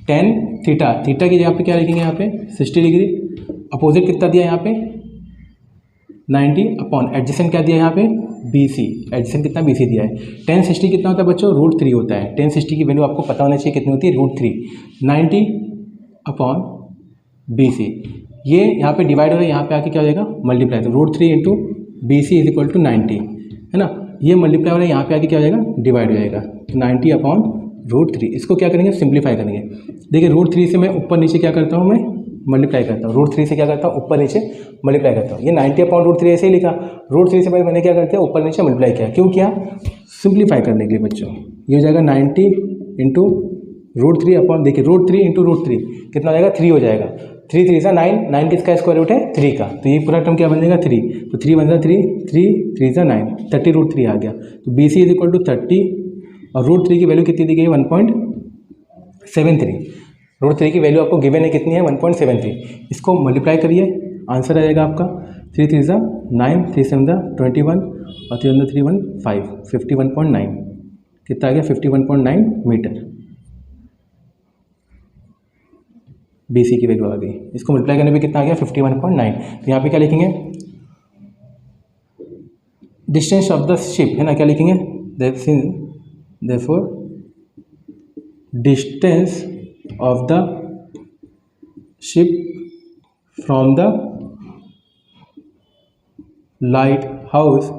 [SPEAKER 1] Tan theta की जगह पे क्या लिखेंगे, यहाँ पे 60 डिग्री, अपोजिट कितना दिया यहाँ पे 90 अपॉन एडजेसेंट क्या दिया यहाँ पे BC, एडजेसेंट कितना BC दिया है। टेन 60 कितना होता है बच्चों, √3 होता है। टेन 60 की वैल्यू आपको पता होना चाहिए कितनी होती है, √3। 90 अपॉन BC, ये यहाँ पे डिवाइड हो रहा है, यहाँ पे आके क्या हो जाएगा, मल्टीप्लाई। तो √3 into BC is equal to 90, है ना। ये मल्टीप्लाई हो रहा है, यहाँ पे आके क्या हो जाएगा, डिवाइड हो जाएगा। तो 90 अपॉन √3, इसको क्या करेंगे, सिंप्लीफाई करेंगे। देखिए √3 से मैं ऊपर नीचे क्या करता हूँ, मैं मल्टीप्लाई करता हूँ। √3 से क्या करता हूँ, ऊपर नीचे मल्टीप्लाई करता हूँ। ये 90 अपॉन √3 ऐसे ही लिखा, √3 से मैंने क्या करते हैं, ऊपर नीचे मल्टीप्लाई किया। क्यों किया, सिंप्लीफाई करने के लिए बच्चों। ये हो जाएगा 90 इंटू √3 अपॉन, देखिए √3 इंटू √3 कितना हो जाएगा, 3 हो जाएगा। 3 3 9, 9 किसका स्क्वायर रूट है, 3 का, तो ये पूरा टर्म क्या बन जाएगा 3, तो 3 बन जाएगा 3, 3 3 9, 30√3 आ गया। तो BC इज इक्वल टू 30 और √3 की वैल्यू कितनी दी गई है 1.73। √3 की वैल्यू आपको गिवन है कितनी है 1.73। इसको मल्टीप्लाई करिए, आंसर आ जाएगा आपका 3 3 9, 3 7 21 और 3 3 1 5, 51.9 कितना आ गया 51.9 मीटर। BC की वैल्यू आ गई, इसको मल्टीप्लाई करने पे कितना आ गया 51.9। तो यहाँ पे क्या लिखेंगे, डिस्टेंस ऑफ द शिप है ना, क्या लिखेंगे, therefore distance of the ship from the lighthouse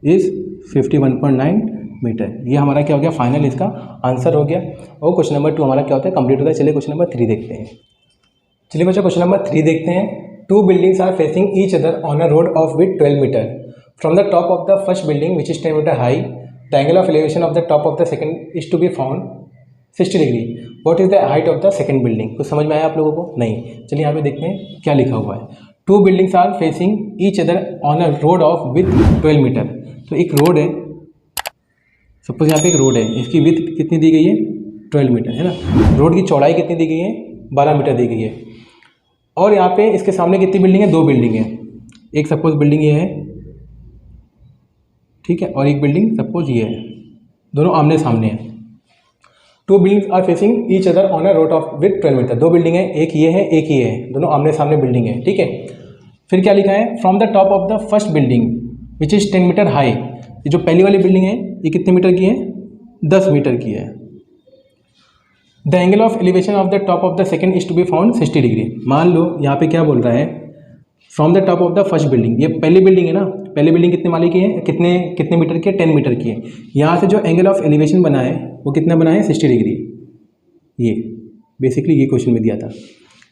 [SPEAKER 1] is 51.9 metre. ये हमारा क्या हो गया, फाइनल इसका आंसर हो गया। और क्वेश्चन नंबर 2 हमारा क्या होता है, कंप्लीट होता है। चलिए क्वेश्चन नंबर 3 देखते हैं। चलिए बच्चों क्वेश्चन नंबर 3 देखते हैं। 2 buildings are facing each other on a road of with 12 metre. From the top of the first building which is 10 metre high, the angle of elevation of the top of the second is to be found 60 degree. What is the height of the second building. कुछ समझ में आया आप लोगों को, नहीं। चलिए यहाँ पे देखते हैं क्या लिखा हुआ है। 2 buildings are facing each other on a road of with 12 metre. तो एक रोड है, सपोज यहाँ पे एक रोड है, इसकी विथ कितनी दी गई है 12 मीटर है ना। रोड की चौड़ाई कितनी दी गई है 12 मीटर दी गई है। और यहाँ पे इसके सामने कितनी बिल्डिंग है, 2 बिल्डिंग है। एक सपोज बिल्डिंग ये है, ठीक है, और एक बिल्डिंग सपोज ये है, दोनों आमने सामने हैं। 2 buildings are facing each other on a road of with 12 metre. 2 building है, एक ये है एक ये है, दोनों आमने सामने बिल्डिंग है, ठीक है। फिर क्या लिखा है, from the top of the first building which is 10 metre high. ये जो पहली वाली बिल्डिंग है ये कितने मीटर की है, 10 मीटर की है। The angle of elevation of the top of the second is to be found 60 degree. मान लो यहाँ पे क्या बोल रहा है, from the top of the first building, ये पहली बिल्डिंग है ना, पहली बिल्डिंग कितने वाली की है, कितने मीटर की है, 10 मीटर की है। यहाँ से जो एंगल ऑफ एलिवेशन बना है वो कितना बना है 60 डिग्री। ये बेसिकली ये क्वेश्चन में दिया था।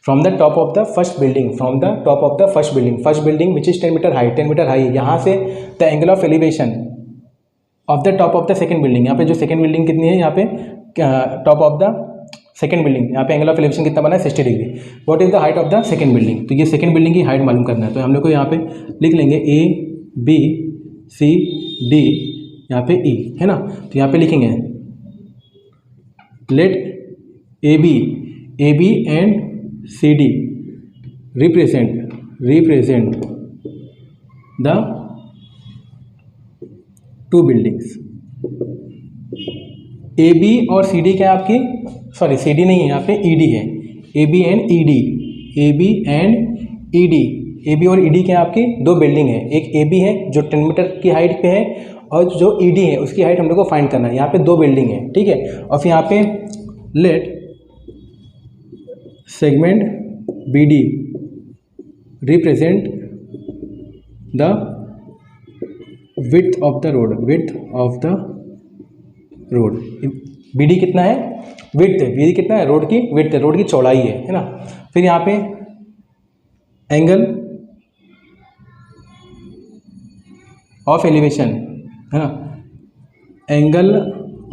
[SPEAKER 1] From the top of the first building, from the top of the first building which is 10 metre high, 10 metre high, यहाँ से the angle of elevation of the top of the second building, यहाँ पे जो second building कितनी है, यहाँ पे top of the second building, यहाँ पे एंगल ऑफ एलिवेशन कितना बना है 60 degree. What is the height of the second building. तो ये सेकंड बिल्डिंग की हाइट मालूम करना है, तो हम लोग को यहाँ पे लिख लेंगे ABCD, यहाँ पे E है ना। तो यहाँ पे लिखेंगे let AB and CD represent the 2 buildings. AB और CD क्या है आपकी, सॉरी CD नहीं है, यहाँ पे ED है, AB एंड ED। AB और ED क्या है आपकी, 2 बिल्डिंग है। एक AB है जो 10 मीटर की हाइट पे है, और जो ED है उसकी हाइट हम लोग को फाइंड करना है। यहाँ पे 2 बिल्डिंग है, ठीक है। और फिर यहाँ पे let segment BD represent the width of the road. BD कितना है, विड्थ है, BD कितना है, रोड की विड्थ है, रोड की चौड़ाई है ना। फिर यहाँ पे एंगल ऑफ एलिवेशन है ना, एंगल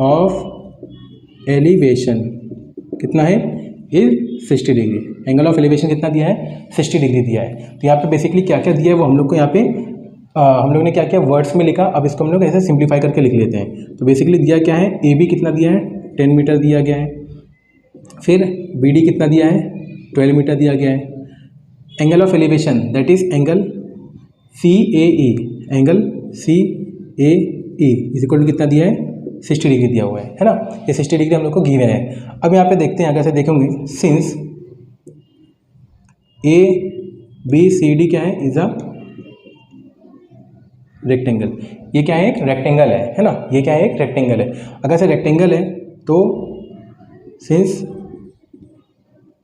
[SPEAKER 1] ऑफ एलिवेशन कितना है, is 60 degree. Angle of elevation कितना दिया है, 60 डिग्री दिया है। तो यहाँ पे बेसिकली क्या क्या दिया है वो हम लोग को यहाँ पे हम लोग ने क्या क्या वर्ड्स में लिखा, अब इसको हम लोग ऐसे सिंप्लीफाई करके लिख लेते हैं। तो बेसिकली दिया क्या है, AB कितना दिया है 10 मीटर दिया गया है। फिर BD कितना दिया है 12 मीटर दिया गया है। Angle of elevation that is angle CAE, angle CAE is equal to कितना दिया है 60 डिग्री दिया हुआ है ना। ये 60 डिग्री हम लोग को गिवन है। अब यहाँ पे देखते हैं, अगर से देखेंगे सिंस ABCD क्या है, इज अ रेक्टेंगल। ये क्या है, एक रेक्टेंगल है ना, ये क्या है, एक रेक्टेंगल है। अगर से रेक्टेंगल है तो since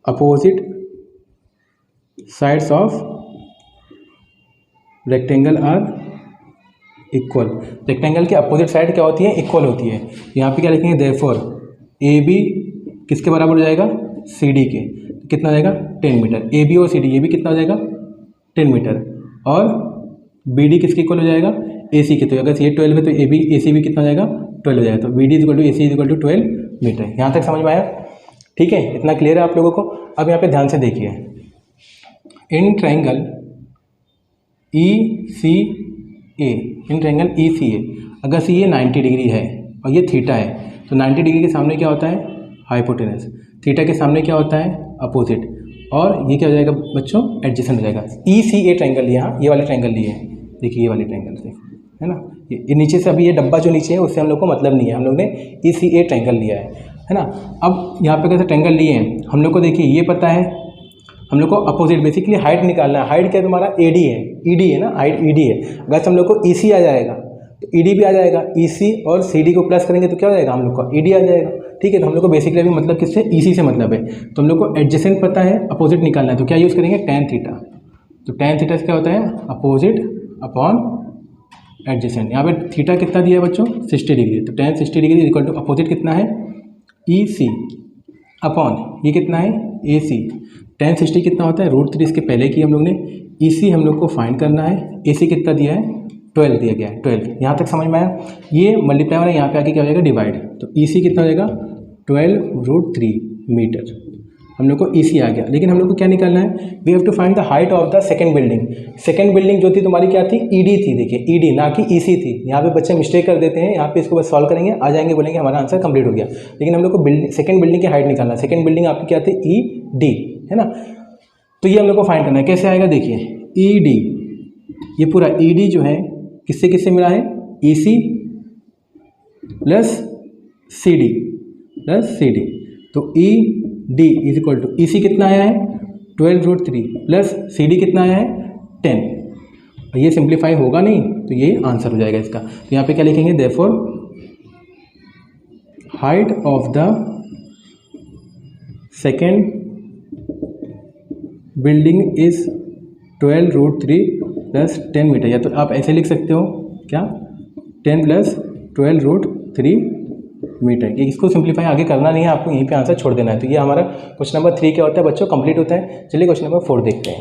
[SPEAKER 1] opposite sides of rectangle are equal. Rectangle के अपोजिट साइड क्या होती है, इक्वल होती है। यहाँ पे क्या लिखेंगे, देयरफॉर AB किसके बराबर हो जाएगा, CD के। तो कितना हो जाएगा 10 मीटर। AB और CD, ये भी कितना हो जाएगा 10 मीटर। और BD किसके इक्वल हो जाएगा, AC के। तो अगर ये 12 है तो AC भी कितना हो जाएगा 12 हो जाएगा। तो BD is equal to AC is equal to 12 metre. यहाँ तक समझ में आया। ठीक है, इतना क्लियर है आप लोगों को। अब यहाँ पे ध्यान से देखिए, in triangle E C A, in triangle ई सी ए, अगर सी ए 90 डिग्री है और ये थीटा है, तो 90 डिग्री के सामने क्या होता है, हाइपोटेनस, थीटा के सामने क्या होता है, अपोजिट, और ये क्या हो जाएगा बच्चों, एडजेसेंट हो जाएगा। ई सी ए ट्रायंगल यहाँ ये वाले ट्रायंगल लिए हैं, देखिए ये वाले ट्रायंगल से, है ना, ये नीचे से अभी ये डब्बा जो नीचे है उससे हम लोग को मतलब नहीं है, हम लोग ने ई सी ए ट्रायंगल लिया है ना। अब यहाँ पे कैसे ट्रायंगल लिए हैं हम लोग को, देखिए ये पता है हम लोग को अपोजिट, बेसिकली हाइट निकालना है। हाइट क्या है तुम्हारा, ए डी है, ई डी है ना, हाइट ई डी है। अगर हम लोग को ई सी आ जाएगा तो ई डी भी आ जाएगा, ई सी और सी डी को प्लस करेंगे तो क्या हो जाएगा, हम लोग को ई डी आ जाएगा। ठीक है, तो हम लोग को बेसिकली अभी मतलब किससे, ई सी से मतलब है, तो हम लोग को एडजेसेंट पता है, अपोजिट निकालना है, तो क्या यूज़ करेंगे, टैन थीटा। तो टैन थीटा से क्या होता है, अपोजिट अपॉन एडजेसेंट। यहाँ पे थीटा कितना दिया है बच्चों, 60 डिग्री, तो tan 60 degree equal to opposite कितना है, ई सी अपॉन ये कितना है, ए सी। टैन 60 कितना होता है, √3, इसके पहले की हम लोग ने। ई सी हम लोग को फाइंड करना है, ए सी कितना दिया है, 12 दिया गया है, 12। यहाँ तक समझ में आया। ये मल्टीप्लाई वाला यहाँ पे आके क्या हो जाएगा, डिवाइड, तो ई सी कितना हो जाएगा, 12√3 मीटर। हम लोग को ई सी आ गया, लेकिन हम लोग को क्या निकालना है, we have to find the height of the second building. Second building जो थी तुम्हारी क्या थी, ई डी थी, देखिए ई डी, ना कि ई सी थी। यहाँ पे बच्चे मिस्टेक कर देते हैं, यहाँ पे इसको बस सॉल्व करेंगे, आ जाएंगे, बोलेंगे हमारा आंसर कंप्लीट हो गया, लेकिन हम लोग को सेकंड बिल्डिंग की हाइट निकालना है। सेकंड बिल्डिंग आपकी क्या थी, ई डी, है ना। तो ये हम लोग को फाइंड करना है, कैसे आएगा, देखिए ई डी, ये पूरा ई डी जो है किससे किससे मिला है, E C plus C D plus C D. तो E D is equal to, E C कितना आया है, 12√3 प्लस सी डी कितना आया है, 10। ये सिंप्लीफाई होगा नहीं तो ये आंसर हो जाएगा इसका। तो यहाँ पे क्या लिखेंगे, therefore height of the second building is 12√3 plus 10 metre, या तो आप ऐसे लिख सकते हो क्या, 10 प्लस 12√3 मीटर। ये इसको सिंप्लीफाई आगे करना नहीं है, आपको यहीं पे आंसर छोड़ देना है। तो ये हमारा क्वेश्चन नंबर 3 क्या होता है बच्चों, कंप्लीट होता है। चलिए क्वेश्चन नंबर 4 देखते हैं।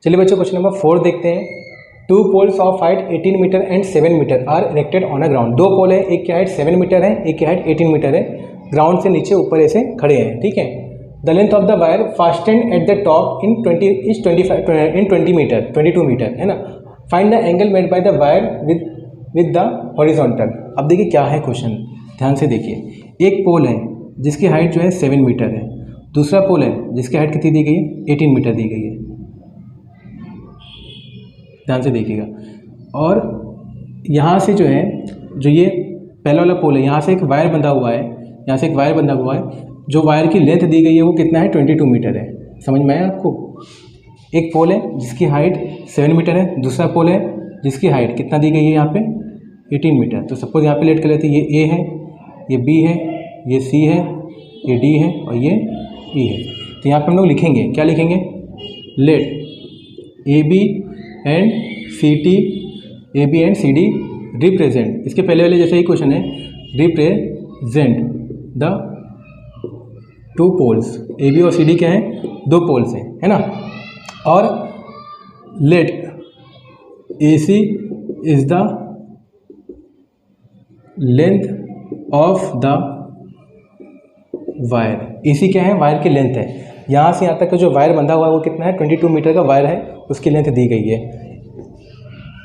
[SPEAKER 1] चलिए बच्चों क्वेश्चन नंबर 4 देखते हैं। 2 poles of height 18 metre and 7 metre are erected on a ground. 2 pole है, एक की हाइट 7 मीटर है, एक की हाइट 18 मीटर है, ग्राउंड से नीचे ऊपर ऐसे खड़े हैं, ठीक है। The length of the wire fastened at the top in 22 metre, है ना। Find the angle made by the wire with the horizontal. अब देखिए क्या है क्वेश्चन, ध्यान से देखिए। एक पोल है जिसकी हाइट जो है 7 मीटर है, दूसरा पोल है जिसकी हाइट कितनी दी गई है, 18 मीटर दी गई है, ध्यान से देखिएगा। और यहाँ से जो है, जो ये पहला वाला पोल है, यहाँ से एक वायर बंधा हुआ है, यहाँ से एक वायर बंधा हुआ है, जो वायर की लेंथ दी गई है वो कितना है, 22 मीटर है। समझ में आया आपको। एक पोल है जिसकी हाइट 7 मीटर है, दूसरा पोल है जिसकी हाइट कितना दी गई है यहाँ पे, 18 मीटर। तो सपोज यहाँ पे लेट कर लेते हैं, ये ए है, ये बी है, ये सी है, ये डी है और ये ई है। तो यहाँ पे हम लोग लिखेंगे, क्या लिखेंगे, let A B and C T, A B and C D represent, इसके पहले वाले जैसे ही क्वेश्चन है, represent the 2 poles. A B और सी डी क्या है, 2 पोल्स हैं, है ना। और let A C is the length of the wire. A C क्या है, वायर की लेंथ है। यहाँ से यहाँ तक का जो वायर बंधा हुआ है वो कितना है, 22 मीटर का वायर है, उसकी लेंथ दी गई है।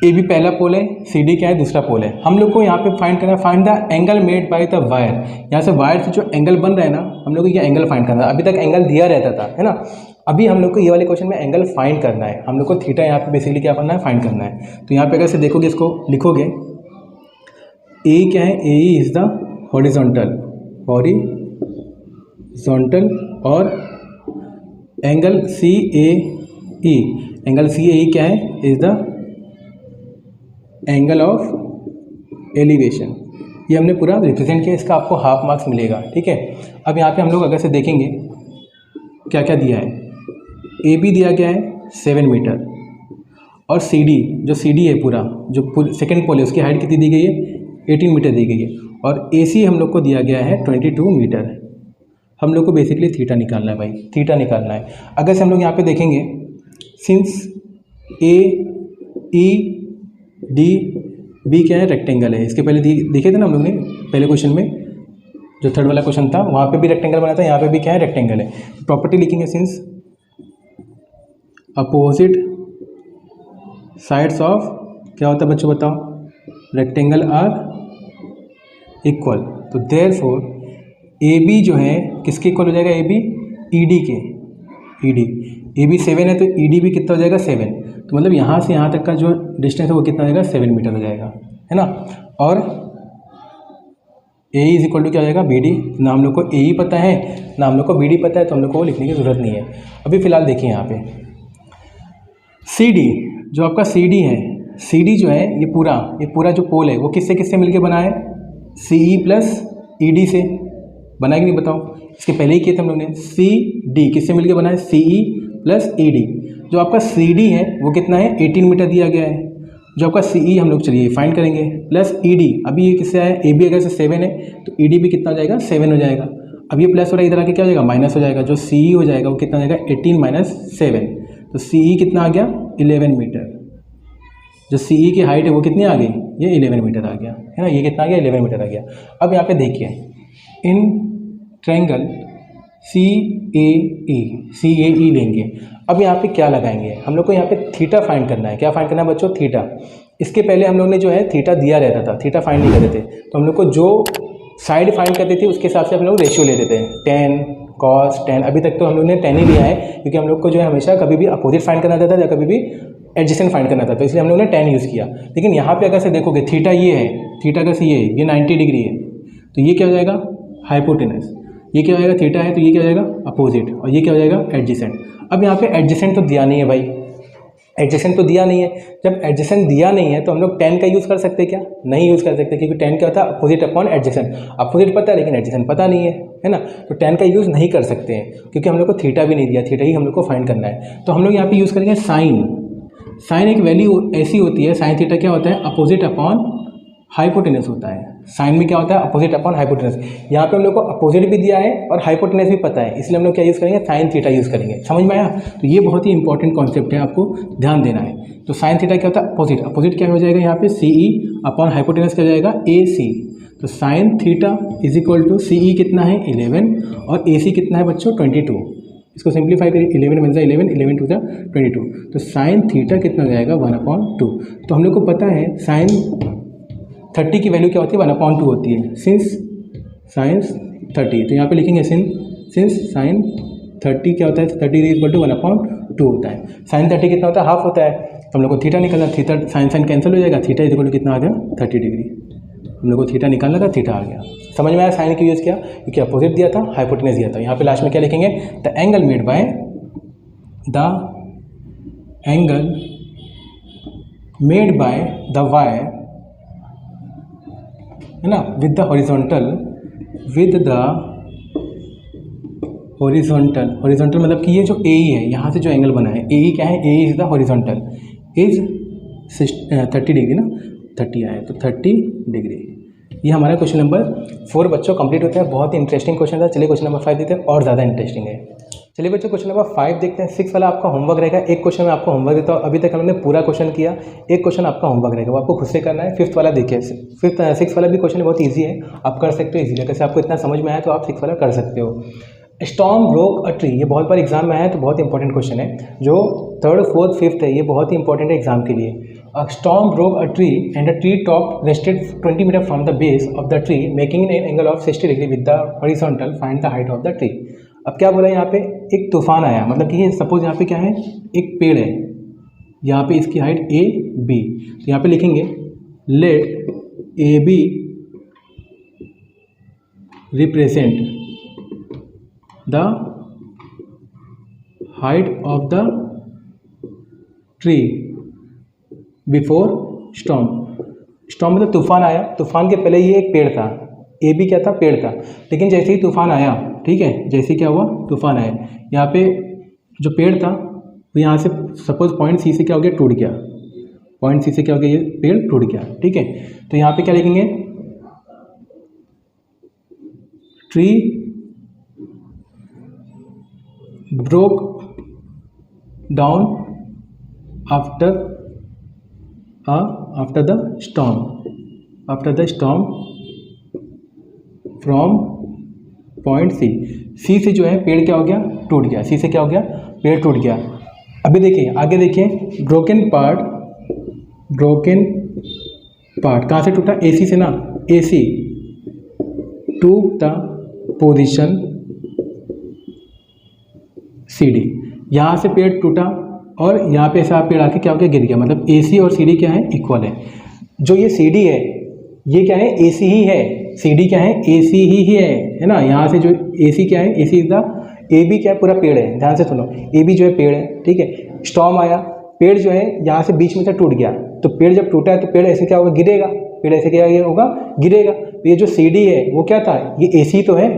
[SPEAKER 1] ए बी पहला पोल है, सी डी क्या है, दूसरा पोल है। हम लोग को यहाँ पे फाइंड करना है, find the angle made by the wire. यहाँ से वायर से जो एंगल बन रहा है ना, हम लोग को ये एंगल फाइंड करना है। अभी तक एंगल दिया रहता था, है ना। अभी हम लोग को ये वाले क्वेश्चन में एंगल फाइंड करना है। हम लोग को थीटा यहाँ पे बेसिकली क्या करना है, फाइंड करना है। तो यहाँ पे अगर से देखोगे, इसको लिखोगे, ए क्या है, A is the horizontal, horizontal, और एंगल सी ए ई, एंगल सी ए ई क्या है, is the angle of elevation. ये हमने पूरा रिप्रेजेंट किया, इसका आपको हाफ मार्क्स मिलेगा, ठीक है। अब यहाँ पे हम लोग अगर से देखेंगे क्या क्या दिया है, ए बी दिया गया है 7 मीटर, और सी डी, जो सी डी है पूरा, जो सेकेंड पोल है, उसकी हाइट कितनी दी गई है, 18 मीटर दी गई है, और ए सी हम लोग को दिया गया है 22 मीटर। हम लोग को बेसिकली थीटा निकालना है भाई, थीटा निकालना है। अगर से हम लोग यहाँ पे देखेंगे, सिंस ए ई डी बी क्या है, रेक्टेंगल है। इसके पहले देखे थे ना हम लोग ने पहले क्वेश्चन में, जो थर्ड वाला क्वेश्चन था वहाँ पे भी रेक्टेंगल बना था, यहाँ पे भी क्या है, रेक्टेंगल है। प्रॉपर्टी लिखेंगे सिंस अपोजिट साइड्स ऑफ, क्या होता है बच्चों बताओ, रेक्टेंगल आर इक्वल, तो देयरफॉर ए बी जो है किसके इक्वल हो जाएगा, ए बी ई डी के, ई डी, ए बी 7 है तो ई डी भी कितना हो जाएगा 7, तो मतलब यहाँ से यहाँ तक का जो डिस्टेंस है वो कितना हो जाएगा 7 मीटर हो जाएगा, है ना। और ए इज इक्वल टू क्या हो जाएगा बी डी, ना हम लोग को ए ही पता है ना हम लोग को बी डी पता है, तो हम लोग को वो लिखने की ज़रूरत नहीं है। अभी फ़िलहाल देखिए यहाँ पे सी डी, जो आपका सी डी है, सी डी जो है ये पूरा जो पोल है वो किससे किससे मिलके बना है, सी ई प्लस ई डी से बना है कि नहीं बताओ। इसके पहले ही किए थे हम लोग ने, सी डी किससे मिलके बना है, सी ई प्लस ई डी। जो आपका सी डी है वो कितना है 18 मीटर दिया गया है। जो आपका सी ई हम लोग चलिए फाइंड करेंगे, प्लस ई डी, अभी ये किससे आया, ए बी अगर से 7 है तो ई डी भी कितना हो जाएगा 7 हो जाएगा। अब ये प्लस हो रहा है, इधर आके क्या हो जाएगा माइनस हो जाएगा, जो सी ई हो जाएगा वो कितना हो जाएगा 18 माइनस 7, तो सी ई कितना आ गया 11 मीटर। जो सी ई की हाइट है वो कितनी आ गई, ये 11 मीटर आ गया, है ना, ये कितना आ गया 11 मीटर आ गया। अब यहाँ पे देखिए इन ट्रायंगल सी ए ई लेंगे। अब यहाँ पे क्या लगाएंगे, हम लोग को यहाँ पे थीटा फाइंड करना है। क्या फाइंड करना है बच्चों, थीटा। इसके पहले हम लोग ने जो है थीटा दिया रहता था, थीटा फाइंड नहीं करते थे, तो हम लोग को जो साइड फाइंड करते थे उसके हिसाब से हम लोग रेशियो लेते थे, 10 cos 10। अभी तक तो हम लोग ने 10 ही लिया है, क्योंकि हम लोग को जो है हमेशा कभी भी अपोजिट फाइंड करना था या कभी भी एडजेसेंट फाइंड करना था, तो इसलिए हम लोग ने 10 यूज़ किया। लेकिन यहाँ पे अगर से देखोगे थीटा ये है, थीटा का सी ये 90 डिग्री है, तो ये क्या हो जाएगा हाइपोटेनस, ये क्या हो जाएगा थीटा है तो ये क्या हो जाएगा अपोजिट, और ये क्या हो जाएगा एडजेसेंट। अब यहाँ पे एडजेसेंट तो दिया नहीं है भाई, एडजेसेंट तो दिया नहीं है। जब एडजेसेंट दिया नहीं है तो हम लोग 10 का यूज़ कर सकते हैं क्या, नहीं यूज़ कर सकते, क्योंकि 10 क्या होता है अपोजिट अपॉन एडजेसेंट। अपोजिट पता है लेकिन एडजेसेंट पता नहीं है ना, तो 10 का यूज़ नहीं कर सकते हैं, क्योंकि हम लोग को थीटा भी नहीं दिया, थीटा ही हम लोग को फाइंड करना है। तो हम लोग यहाँ पे यूज़ करेंगे साइन। साइन एक वैल्यू ऐसी होती है, साइन थीटा क्या होता है अपोजिट अपॉन हाइपोटेनस होता है। साइन में क्या होता है अपोजिट अपॉन हाइपोटेनस। यहाँ पे हम लोग को अपोजिट भी दिया है और हाइपोटेनस भी पता है, इसलिए हम लोग क्या यूज़ करेंगे साइन थीटा यूज़ करेंगे। समझ में आया, तो ये बहुत ही इंपॉर्टेंट कॉन्सेप्ट है, आपको ध्यान देना है। तो साइन थीटा क्या होता है अपोजिट, अपोजिट क्या हो जाएगा यहाँ पे सी ई अपॉन हाइपोटेनस क्या हो जाएगा ए सी। तो sine theta is equal to C E कितना है 11 और ए सी कितना है बच्चों 22। इसको सिंप्लीफाई करिए, 11 बन जाए 11, 11 टू द 22, तो साइन थीटा कितना हो जाएगा 1/2। तो हम लोग को पता है साइन 30 की वैल्यू क्या होती है 1/2 होती है, सिंस साइन 30, तो यहाँ पे लिखेंगे सिंस साइन 30 क्या होता है 30 इज इक्वल टू 1/2 होता है। साइन 30 कितना होता है हाफ होता है, तो हम लोग को थीटा निकालना, थीटा साइन कैंसिल हो जाएगा, थीटा इज इक्वल टू कितना आ गया 30 डिग्री। हम लोग को थीटा निकालना था, थीटा आ गया। समझ में आया साइन की यूज़ किया, क्योंकि अपोजिट दिया था हाइपोटेनस दिया था। यहाँ पे लास्ट में क्या लिखेंगे, the angle made by the wire, है ना, विद द हॉरिजॉन्टल मतलब कि ये जो ए ई है यहाँ से जो एंगल बना है ए ई क्या है, A is the horizontal is 30 degree ना, 30 आया तो 30 डिग्री। ये हमारा क्वेश्चन नंबर 4 बच्चों कंप्लीट होता है। बहुत ही इंटरेस्टिंग क्वेश्चन था। चलिए क्वेश्चन नंबर 5 देखते हैं, और ज़्यादा इंटरेस्टिंग है। चलिए बच्चों क्वेश्चन नंबर 5 देखते हैं। 6 वाला आपका होमवर्क रहेगा। एक क्वेश्चन मैं आपको होमवर्क देता हूँ, अभी तक हमने पूरा क्वेश्चन किया, एक क्वेश्चन आपका होमवर्क रहेगा, वो आपको खुद से करना है। 5th वाला देखिए, 6 वाला भी क्वेश्चन बहुत ईजी है, आप कर सकते हो ईजिली। अगर आपको इतना समझ में आया तो आप 6 वाला कर सकते हो। स्टॉर्म ब्रोक अ ट्री, ये बहुत बार एग्जाम में आया तो बहुत इंपॉर्टेंट क्वेश्चन है, जो 3rd, 4th, 5th है, ये बहुत ही इंपॉर्टेंट है एग्जाम के लिए। A storm broke a tree and the tree top rested 20 meter from the base of the tree, making an angle of 60 degree with the horizontal. Find the height of the tree. अब क्या बोला यहाँ पे, एक तूफान आया, मतलब कि ये सपोज यहाँ पे क्या है, एक पेड़ है, यहाँ पे इसकी हाइट ए बी, तो यहाँ पे लिखेंगे let A B represent the height of the tree before storm. Storm मतलब तूफान आया, तूफान के पहले ये एक पेड़ था, ए बी क्या था पेड़ था, लेकिन जैसे ही तूफान आया, ठीक है, जैसे ही क्या हुआ तूफान आया, यहाँ पे जो पेड़ था वो यहाँ से सपोज पॉइंट सी से क्या हो गया टूट गया, पॉइंट सी से क्या हो गया ये पेड़ टूट गया, ठीक है। तो यहाँ पे क्या लिखेंगे, tree broke down after the storm from point C से जो है पेड़ क्या हो गया, टूट गया। सी से क्या हो गया, पेड़ टूट गया। अभी देखिए आगे देखिए, ब्रोकन पार्ट कहाँ से टूटा, AC से ना, AC to the position CD। यहाँ से पेड़ टूटा और यहाँ पे ऐसा पेड़ आके क्या हो गया, गिर गया। मतलब AC और CD क्या है, इक्वल है। जो ये CD है ये क्या है, AC ही है। CD क्या है, AC ही है ना। यहाँ से जो AC क्या है, AC इज द, AB क्या है, पूरा पेड़ है। ध्यान से सुनो, AB जो है पेड़ है, ठीक है। स्टॉर्म आया, पेड़ जो है यहाँ से बीच में से टूट गया, तो पेड़ जब टूटा है तो पेड़ ऐसे क्या होगा, गिरेगा। पेड़ ऐसे क्या होगा, गिरेगा। तो ये जो CD है वो क्या था, ये AC तो है।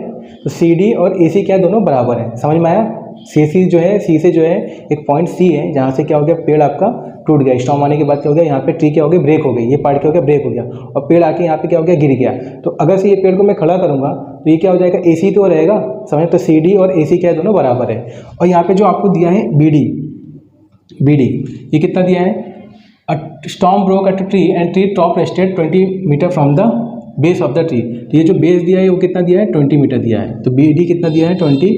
[SPEAKER 1] तो CD और AC क्या है, दोनों बराबर है। समझ में आया। सी जो है, सी से जो है एक पॉइंट C है जहाँ से क्या हो गया, पेड़ आपका टूट गया। स्टॉर्म आने के बाद क्या हो गया, यहाँ पे ट्री क्या हो गया, ब्रेक हो गई। ये पार्ट क्या हो गया, ब्रेक हो गया और पेड़ आके यहाँ पे क्या हो गया, गिर गया। तो अगर से ये पेड़ को मैं खड़ा करूँगा तो ये क्या हो जाएगा, AC तो रहेगा। समझ, तो CD और AC क्या है, दोनों बराबर है। और यहाँ पे जो आपको दिया है BD ये कितना दिया है, storm broke at tree and tree top rested 20 metre from the base of the tree. तो ये जो बेस दिया है वो कितना दिया है, 20 मीटर दिया है। तो BD कितना दिया है, 20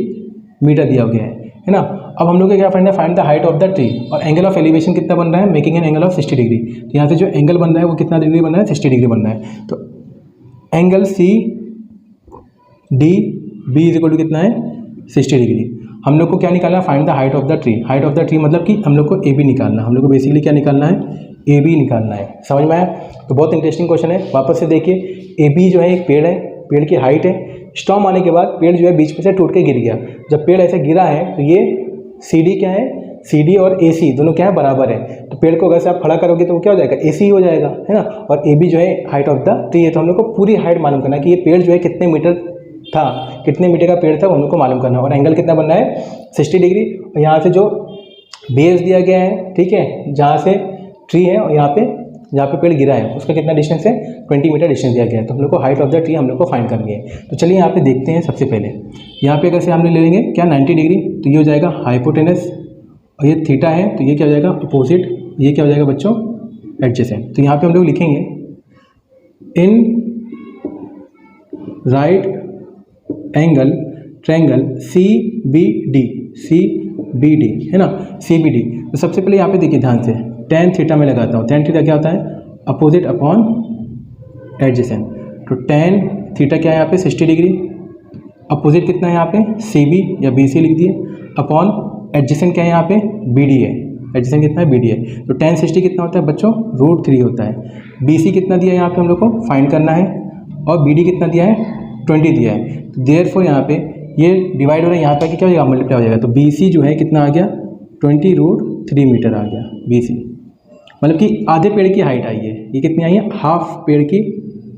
[SPEAKER 1] मीटर दिया गया है ना। अब हम लोग को क्या find the height of the tree. और एंगल ऑफ एलिवेशन कितना बन रहा है, making an angle of 60 degree. तो यहाँ से जो एंगल बन रहा है वो कितना डिग्री बन रहा है, 60 डिग्री बन रहा है। तो angle CDB is equal to कितना है, 60 डिग्री। हम लोग को क्या निकालना है, find the height of the tree. Height of the tree मतलब कि हम लोग को AB निकालना है। हम लोग को बेसिकली क्या निकालना है, AB निकालना है। समझ में आया। तो बहुत इंटरेस्टिंग क्वेश्चन है। वापस से देखिए, AB जो है एक पेड़ है, पेड़ की हाइट है। स्टॉर्म आने के बाद पेड़ जो है बीच में से टूट के गिर गया। जब पेड़ ऐसे गिरा है तो ये CD क्या है, CD और AC दोनों क्या है, बराबर है। तो पेड़ को अगर से आप खड़ा करोगे तो वो क्या हो जाएगा, AC ही हो जाएगा, है ना। और AB जो है हाइट ऑफ द ट्री है। तो हम लोग को पूरी हाइट मालूम करना है कि ये पेड़ जो है कितने मीटर था, कितने मीटर का पेड़ था, वो हम लोग को मालूम करना है। और एंगल कितना बनना है, 60 डिग्री। और यहाँ से जो बेस दिया गया है, ठीक है, जहाँ से ट्री है और यहाँ पे जहाँ पे पेड़ गिरा है उसका कितना डिस्टेंस है, 20 मीटर डिस्टेंस दिया गया है। तो हम लोग को हाइट ऑफ द ट्री हम लोग को फाइंड करनी है। तो चलिए यहाँ पे देखते हैं। सबसे पहले यहाँ पे अगर से हम ले लेंगे क्या, 90 डिग्री, तो ये हो जाएगा हाइपोटेनस। और ये थीटा है तो ये क्या हो जाएगा, अपोजिट। ये क्या हो जाएगा बच्चों, एडजेसेंट। तो यहाँ पे हम लोग लिखेंगे in right angle triangle CBD है ना, CBD। तो सबसे पहले यहाँ पे देखिए ध्यान से, tan थीटा में लगाता हूँ। tan थीटा क्या होता है, अपोजिट अपॉन एडजेसेंट। तो tan थीटा क्या है यहाँ पे, 60 डिग्री। अपोजिट कितना है यहाँ पे, CB या BC लिख दिए, अपॉन एडजेसेंट क्या है यहाँ पे, BD है। एडजेसेंट कितना है, BD है। तो tan 60 कितना होता है बच्चों, √3 होता है। BC कितना दिया है यहाँ पे हम लोग को फाइंड करना है, और BD कितना दिया है, 20 दिया है। तो देयरफॉर यहाँ पे ये डिवाइड हो रहा है, यहाँ पे क्या हो जाएगा, मल्टीप्लाई हो जाएगा। तो BC जो है कितना आ गया, 20√3 मीटर आ गया BC। मतलब कि आधे पेड़ की हाइट आई है। ये कितनी आई है, हाफ पेड़ की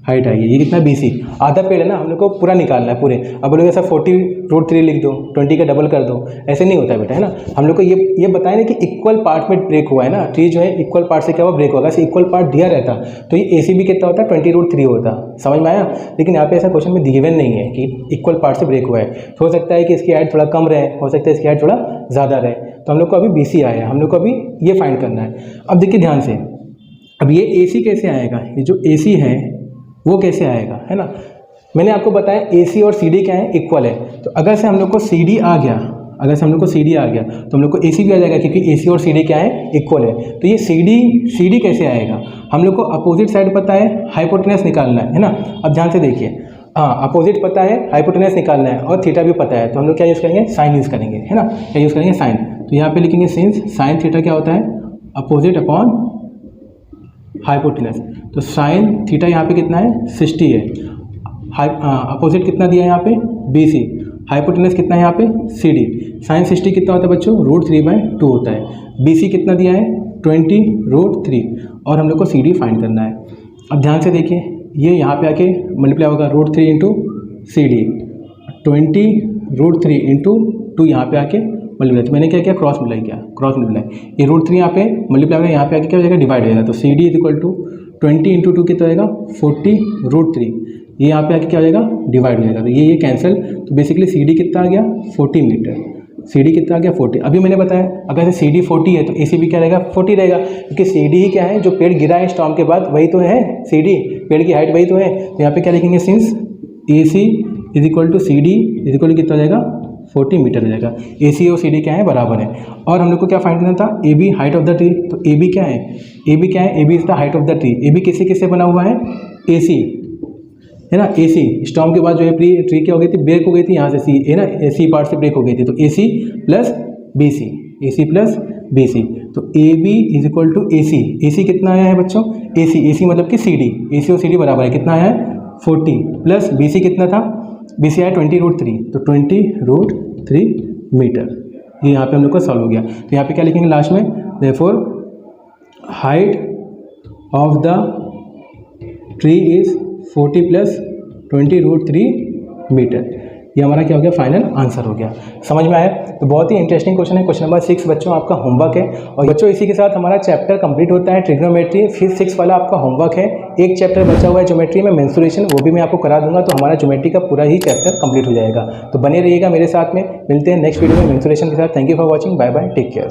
[SPEAKER 1] हाइट आई है। ये कितना BC, आधा पेड़ है ना, हम लोग को पूरा निकालना है पूरे। अब बोलोगे ऐसा 40√3 लिख दो, 20 का डबल कर दो, ऐसे नहीं होता है बेटा, है ना। हम लोग को ये बताया ना कि इक्वल पार्ट में ब्रेक हुआ है ना, ट्री जो है इक्वल पार्ट से क्या हुआ, ब्रेक होगा। ऐसे इक्वल पार्ट दिया रहता तो ये ACB कितना होता है, 20√3 होता। समझ में आया। लेकिन यहाँ पे ऐसा क्वेश्चन में गिवन नहीं है कि इक्वल पार्ट से ब्रेक हुआ है। तो हो सकता है कि इसकी हाइट थोड़ा कम रहे, हो सकता है इसकी हाइट थोड़ा ज़्यादा रहे। तो हम लोग को अभी BC आया है, हम लोग को अभी ये फाइंड करना है। अब देखिए ध्यान से, अब ये AC कैसे आएगा, ये जो AC है वो कैसे आएगा, है ना। मैंने आपको बताया AC और CD क्या है, इक्वल है। तो अगर से हम लोग को CD आ गया, अगर से हम लोग को CD आ गया तो हम लोग को AC भी आ जाएगा, क्योंकि AC और CD क्या है, इक्वल है। तो ये CD कैसे आएगा, हम लोग को अपोजिट साइड पता है, हाइपोटेनस निकालना है ना। अब ध्यान से देखिए, हाँ अपोजिट पता है, हाइपोटेनस निकालना है और थीटा भी पता है। तो हम लोग क्या यूज़ करेंगे, साइन यूज़ करेंगे, है ना। क्या यूज़ करेंगे, साइन। तो यहाँ पे लिखेंगे सिंस साइन थीटा क्या होता है, अपोजिट अपॉन हाइपोटेनस। तो साइन थीटा यहाँ पे कितना है, 60 है। अपोजिट कितना दिया है यहाँ पे, BC। हाइपोटेनस कितना है यहाँ पे, CD। साइन 60 कितना होता है बच्चों, √3/2 होता है। BC कितना दिया है, 20√3। और हम लोग को CD फाइंड करना है। अब ध्यान से देखिए, ये यहाँ पे आके मल्टीप्लाई होगा, √3 इंटू CD, 20√3 इंटू 2 यहाँ पे आके मल्टीप्लाई। तो मैंने क्या किया, क्रॉस मल्टीप्लाई किया, क्रॉस मल्टीप्लाई। ये √3 यहाँ पे मल्टीप्लाई होगा, यहाँ पे आके क्या हो जाएगा, डिवाइड हो जाएगा। तो CD is equal to 20 into 2 कितना होगा, 40√3। ये यहाँ पे आके क्या हो जाएगा, डिवाइड हो जाएगा। तो ये कैंसिल। तो बेसिकली CD कितना आ गया, 40 मीटर। CD कितना आ गया, 40। अभी मैंने बताया अगर से CD 40 है तो AC भी क्या रहेगा, 40 रहेगा, क्योंकि CD ही क्या है, जो पेड़ गिरा है स्टॉर्म के बाद वही तो है CD, पेड़ की हाइट वही तो है। तो यहाँ पे क्या लिखेंगे, since AC is equal to C D is equal to कितना हो जाएगा 40 मीटर हो जाएगा। ए सी और सी डी क्या है बराबर है। और हम लोग को क्या फाइंड करना था, A B height of the tree. तो ए बी क्या है, ए बी क्या है, A B is the height of the tree. A B किसी किससे बना हुआ है, ए सी है ना, ए सी स्टॉर्म के बाद जो है ट्री क्या हो गई थी, ब्रेक हो गई थी यहाँ से सी है ना, ए सी पार्ट से ब्रेक हो गई थी। तो A C plus B C, A C plus B C. तो A B is equal to A C. A C कितना आया है बच्चों, ए सी मतलब कि सी डी, ए सी और सी डी बराबर है, कितना आया है 40 प्लस बी सी कितना था, बी सी आया 20√3, तो 20√3 मीटर। ये यहाँ पे हम लोग का सॉल्व हो गया। तो यहाँ पे क्या लिखेंगे लास्ट में, therefore height of the tree is 40 plus 20√3 metre. ये हमारा क्या हो गया, फाइनल आंसर हो गया। समझ में आया। तो बहुत ही इंटरेस्टिंग क्वेश्चन है। क्वेश्चन नंबर 6 बच्चों आपका होमवर्क है। और बच्चों इसी के साथ हमारा चैप्टर कंप्लीट होता है ट्रिग्नोमेट्री। फिर 6 वाला आपका होमवर्क है। एक चैप्टर बचा हुआ है ज्योमेट्री में, मेंसुरेशन, वो भी मैं आपको करा दूंगा। तो हमारा ज्योमेट्री का पूरा ही चैप्टर कंप्लीट हो जाएगा। तो बने रहिएगा मेरे साथ में। मिलते हैं नेक्स्ट वीडियो में मेंसुरेशन के साथ। Thank you for watching, bye bye, take care.